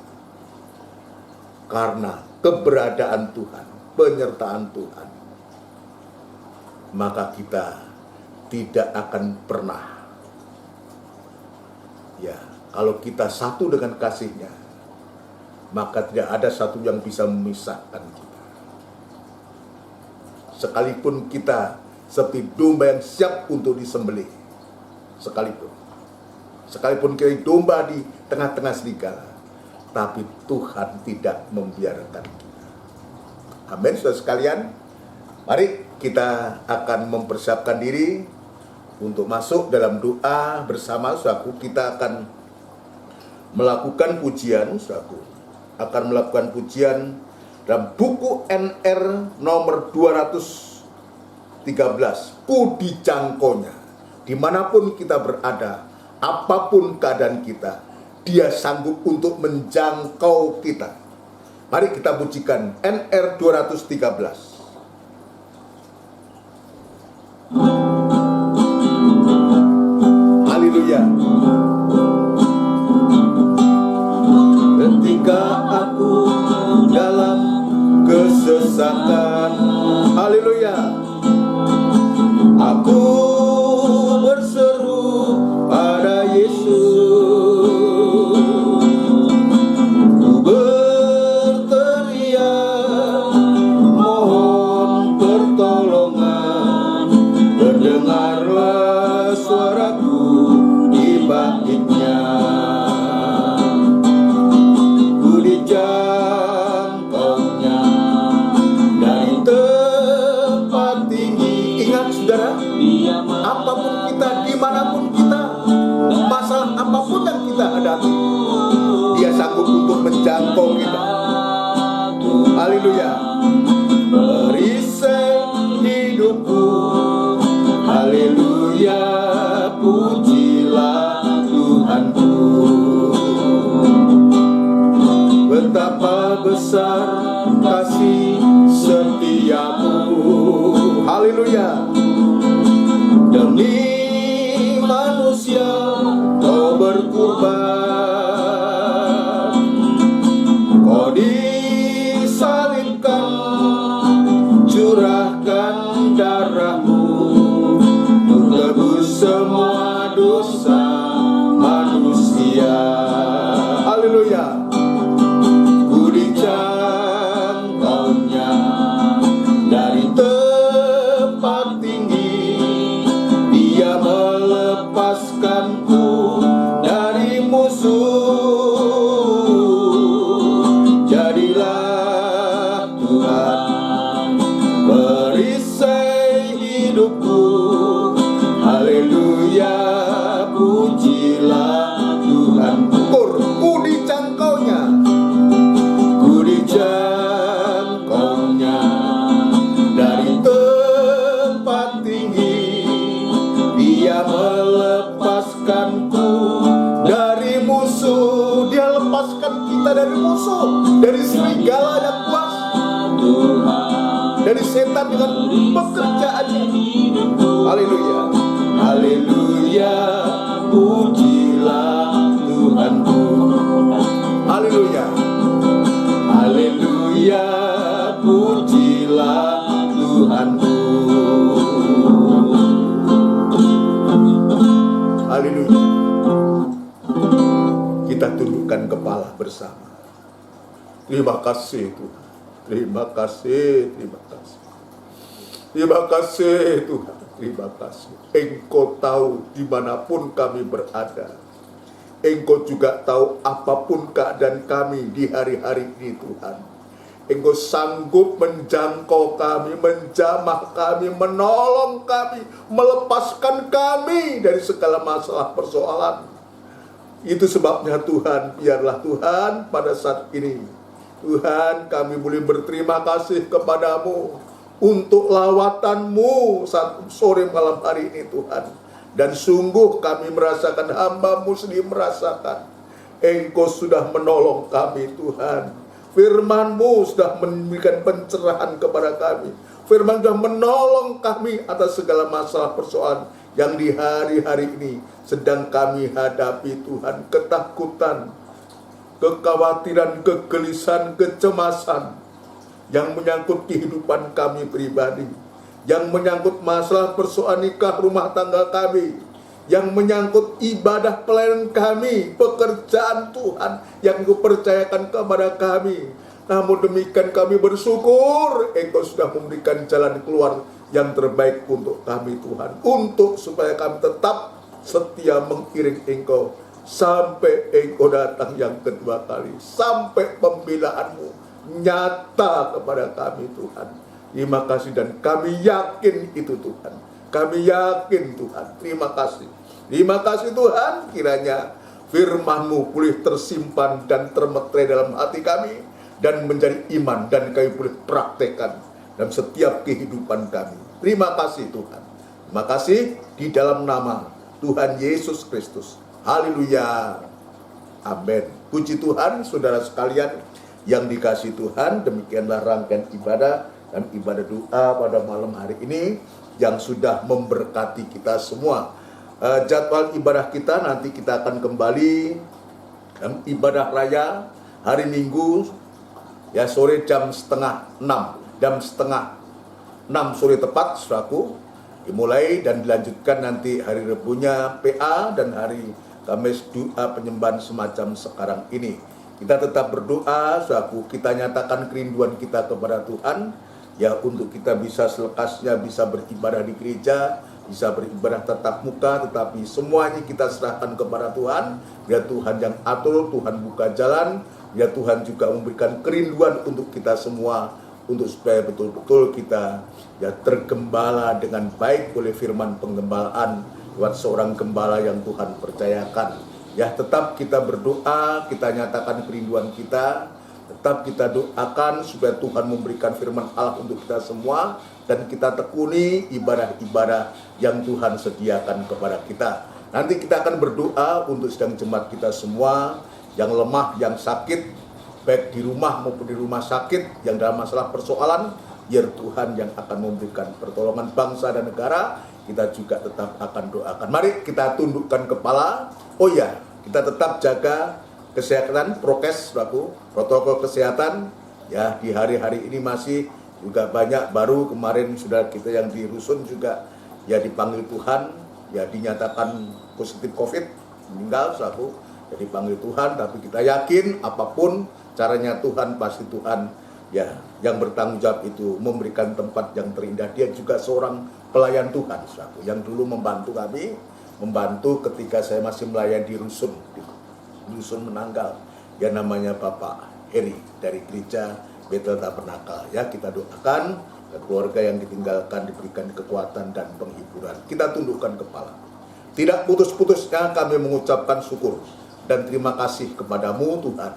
karena keberadaan Tuhan, penyertaan Tuhan, maka kita tidak akan pernah, ya, kalau kita satu dengan kasih-Nya, maka tidak ada satu yang bisa memisahkan kita. Sekalipun kita seperti domba yang siap untuk disembelih, sekalipun kita domba di tengah-tengah serigala, tapi Tuhan tidak membiarkan kita. Amin, saudara sekalian. Mari kita akan mempersiapkan diri untuk masuk dalam doa bersama. Saudaraku, kita akan melakukan pujian, saudaraku, akan melakukan pujian dalam buku NR nomor 213, ku dijangkaunya. Dimanapun kita berada, apapun keadaan kita, Dia sanggup untuk menjangkau kita. Mari kita pujikan NR 213. Haleluya. kesesakan. Haleluya. Aku berseru pada Yesus, ku berteriak mohon pertolongan, mendengarlah suaraku di bangkitnya. Ku dijangkaunya dari tempat tinggi. Ingat saudara, apapun kita, dimanapun kita, masalah apapun yang kita hadapi, Dia sanggup untuk menjangkau kita. Haleluya. Perisai hidupku, haleluya, pujilah Tuhanku. Betapa besar kasih setiamu, haleluya. Demi manusia kau berkorban, kau disalibkan, curahkan darahmu untuk tebus semua dosa manusia. Haleluya. Ku dijangkaunya dari tempat tinggi, Dia melepaskanku dari musuh. Jadilah Tuhan perisai hidupku, haleluya, pujilah Tuhan. Ku dijangkaunya, ku dijangkaunya dari tempat tinggi, Dia melepaskanku dari musuh. Dia lepaskan kita dari musuh, dari serigala yang kuas, dari setan dengan pekerjaannya. Haleluya. Haleluya, pujilah Tuhanku. Haleluya. Haleluya, pujilah Tuhanku. Haleluya. Kita tundukkan kepala bersama. Terima kasih Tuhan. Terima kasih, terima kasih. Terima kasih Tuhan. Terima kasih. Engkau tahu dimanapun kami berada. Engkau juga tahu apapun keadaan kami di hari-hari ini Tuhan. Engkau sanggup menjangkau kami, menjamah kami, menolong kami, melepaskan kami dari segala masalah persoalan. Itu sebabnya Tuhan, biarlah Tuhan pada saat ini, Tuhan, kami boleh berterima kasih kepadamu untuk lawatan-Mu saat sore malam hari ini Tuhan. Dan sungguh kami merasakan, hamba-Mu sendiri merasakan, Engkau sudah menolong kami Tuhan. Firman-Mu sudah memberikan pencerahan kepada kami. Firman sudah menolong kami atas segala masalah persoalan yang di hari-hari ini sedang kami hadapi Tuhan. Ketakutan, kekhawatiran, kegelisahan, kecemasan yang menyangkut kehidupan kami pribadi, yang menyangkut masalah persoalan nikah rumah tangga kami, yang menyangkut ibadah pelayanan kami, pekerjaan Tuhan yang Engkau percayakan kepada kami. Namun demikian kami bersyukur Engkau sudah memberikan jalan keluar yang terbaik untuk kami Tuhan, untuk supaya kami tetap setia mengiring Engkau sampai Engkau datang yang kedua kali, sampai pembelaanmu nyata kepada kami Tuhan. Terima kasih dan kami yakin itu Tuhan. Kami yakin Tuhan. Terima kasih. Terima kasih Tuhan, kiranya firman-Mu boleh tersimpan dan termeterai dalam hati kami dan menjadi iman dan kami boleh praktekkan dalam setiap kehidupan kami. Terima kasih Tuhan. Terima kasih di dalam nama Tuhan Yesus Kristus. Haleluya. Amin. Puji Tuhan, saudara sekalian yang dikasihi Tuhan, demikianlah rangkaian ibadah dan ibadah doa pada malam hari ini yang sudah memberkati kita semua. Jadwal ibadah kita nanti kita akan kembali dalam ibadah raya hari Minggu Ya, sore jam setengah 6, jam setengah 6 sore tepat, saudaraku, dimulai dan dilanjutkan nanti hari Rebunya PA dan hari Kamis doa penyembahan semacam sekarang ini. Kita tetap berdoa, saudaraku, kita nyatakan kerinduan kita kepada Tuhan, ya, untuk kita bisa selekasnya bisa beribadah di gereja, bisa beribadah tatap muka, tetapi semuanya kita serahkan kepada Tuhan. Biar Tuhan yang atur, Tuhan buka jalan, biar Tuhan juga memberikan kerinduan untuk kita semua, untuk supaya betul-betul kita ya tergembala dengan baik oleh firman penggembalaan lewat seorang gembala yang Tuhan percayakan. Ya, tetap kita berdoa, kita nyatakan kerinduan kita, tetap kita doakan supaya Tuhan memberikan firman Allah untuk kita semua, dan kita tekuni ibadah-ibadah yang Tuhan sediakan kepada kita. Nanti kita akan berdoa untuk sidang jemaat kita semua, yang lemah, yang sakit, baik di rumah maupun di rumah sakit, yang dalam masalah persoalan, biar Tuhan yang akan memberikan pertolongan bangsa dan negara. Kita juga tetap akan doakan. Mari kita tundukkan kepala. Oh ya, kita tetap jaga kesehatan, prokes, protokol kesehatan. Ya, di hari-hari ini masih juga banyak, baru kemarin sudah kita yang di rusun juga ya dipanggil Tuhan, ya dinyatakan positif COVID, meninggal, ya dipanggil Tuhan. Tapi kita yakin apapun caranya Tuhan, pasti Tuhan ya yang bertanggung jawab itu memberikan tempat yang terindah. Dia juga seorang pelayan Tuhan, yang dulu membantu kami, membantu ketika saya masih melayani di rusun Menanggal, yang namanya Bapak Heri dari gereja Betel Tabernakel. Ya, kita doakan keluarga yang ditinggalkan diberikan kekuatan dan penghiburan. Kita tundukkan kepala. Tidak putus-putusnya kami mengucapkan syukur dan terima kasih kepadamu Tuhan.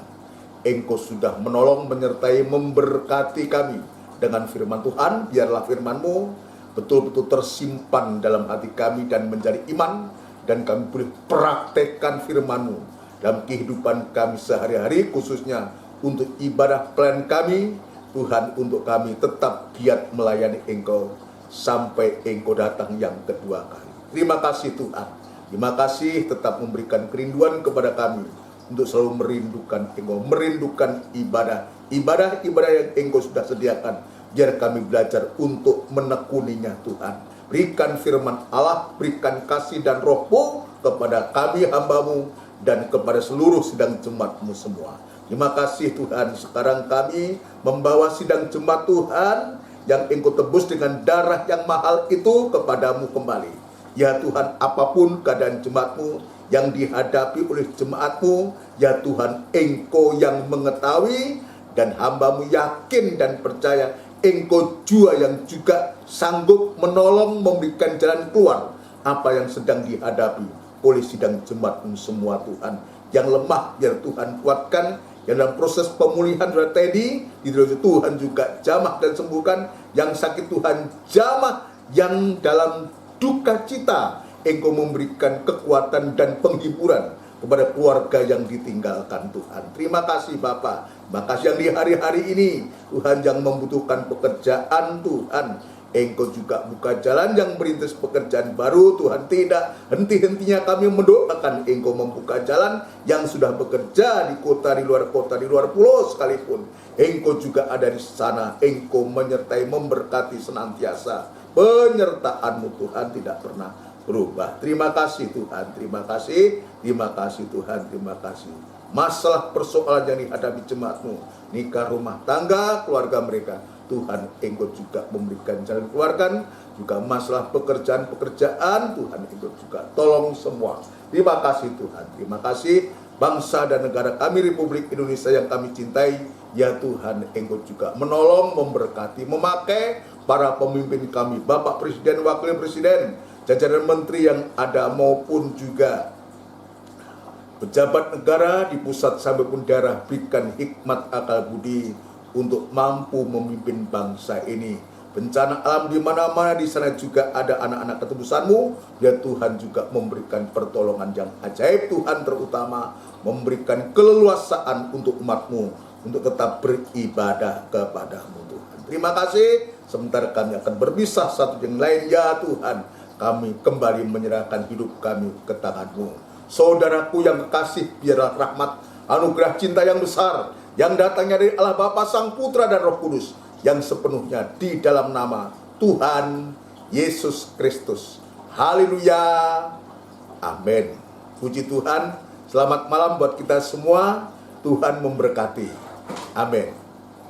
Engkau sudah menolong, menyertai, memberkati kami dengan firman Tuhan. Biarlah firman-Mu betul-betul tersimpan dalam hati kami dan menjadi iman, dan kami boleh praktekkan firman-Mu dalam kehidupan kami sehari-hari, khususnya untuk ibadah pelayan kami. Tuhan, untuk kami tetap giat melayani Engkau sampai Engkau datang yang kedua kali. Terima kasih Tuhan. Terima kasih tetap memberikan kerinduan kepada kami untuk selalu merindukan Engkau, merindukan ibadah yang Engkau sudah sediakan. Biar kami belajar untuk menekuninya Tuhan. Berikan firman Allah, berikan kasih dan roh-Mu kepada kami hamba-Mu dan kepada seluruh sidang jemaat-Mu semua. Terima kasih Tuhan. Sekarang kami membawa sidang jemaat Tuhan yang Engkau tebus dengan darah yang mahal itu kepadamu kembali. Ya Tuhan, apapun keadaan jemaat-Mu yang dihadapi oleh jemaat-Mu, ya Tuhan, Engkau yang mengetahui, dan hamba-Mu yakin dan percaya Engkau jua yang juga sanggup menolong, memberikan jalan keluar apa yang sedang dihadapi oleh sidang jemaat-Mu semua Tuhan. Yang lemah biar Tuhan kuatkan, yang dalam proses pemulihan sudah Teddy, di Tuhan juga jamah dan sembuhkan, yang sakit Tuhan jamah, yang dalam duka cita Engkau memberikan kekuatan dan penghiburan kepada keluarga yang ditinggalkan Tuhan. Terima kasih Bapa. Makasih yang di hari-hari ini Tuhan yang membutuhkan pekerjaan Tuhan, Engkau juga buka jalan yang merintis pekerjaan baru Tuhan. Tidak henti-hentinya kami mendoakan Engkau membuka jalan yang sudah bekerja di kota, di luar pulau sekalipun. Engkau juga ada di sana. Engkau menyertai, memberkati senantiasa. Penyertaan-Mu Tuhan tidak pernah berubah. Terima kasih Tuhan, terima kasih Tuhan, terima kasih. Masalah persoalan yang dihadapi jemaat-Mu, nikah, rumah tangga, keluarga mereka, Tuhan Engkau juga memberikan jalan keluarkan. Juga masalah pekerjaan, Tuhan Engkau juga tolong semua. Terima kasih Tuhan, terima kasih bangsa dan negara kami Republik Indonesia yang kami cintai. Ya Tuhan, Engkau juga menolong, memberkati, memakai para pemimpin kami, Bapak Presiden, Wakil Presiden, jajaran menteri yang ada maupun juga pejabat negara di pusat sampai pun daerah. Berikan hikmat akal budi untuk mampu memimpin bangsa ini. Bencana alam di mana-mana, di sana juga ada anak-anak ketebusan-Mu. Ya Tuhan juga memberikan pertolongan yang ajaib Tuhan, terutama memberikan keleluasaan untuk umat-Mu untuk tetap beribadah kepada-Mu Tuhan. Terima kasih. Sementara kami akan berpisah satu yang lain, ya Tuhan, kami kembali menyerahkan hidup kami ke tangan-Mu. Saudaraku yang kekasih, biarlah rahmat, anugerah cinta yang besar yang datangnya dari Allah Bapa, Sang Putra dan Roh Kudus, yang sepenuhnya di dalam nama Tuhan Yesus Kristus. Haleluya. Amin. Puji Tuhan. Selamat malam buat kita semua. Tuhan memberkati. Amin.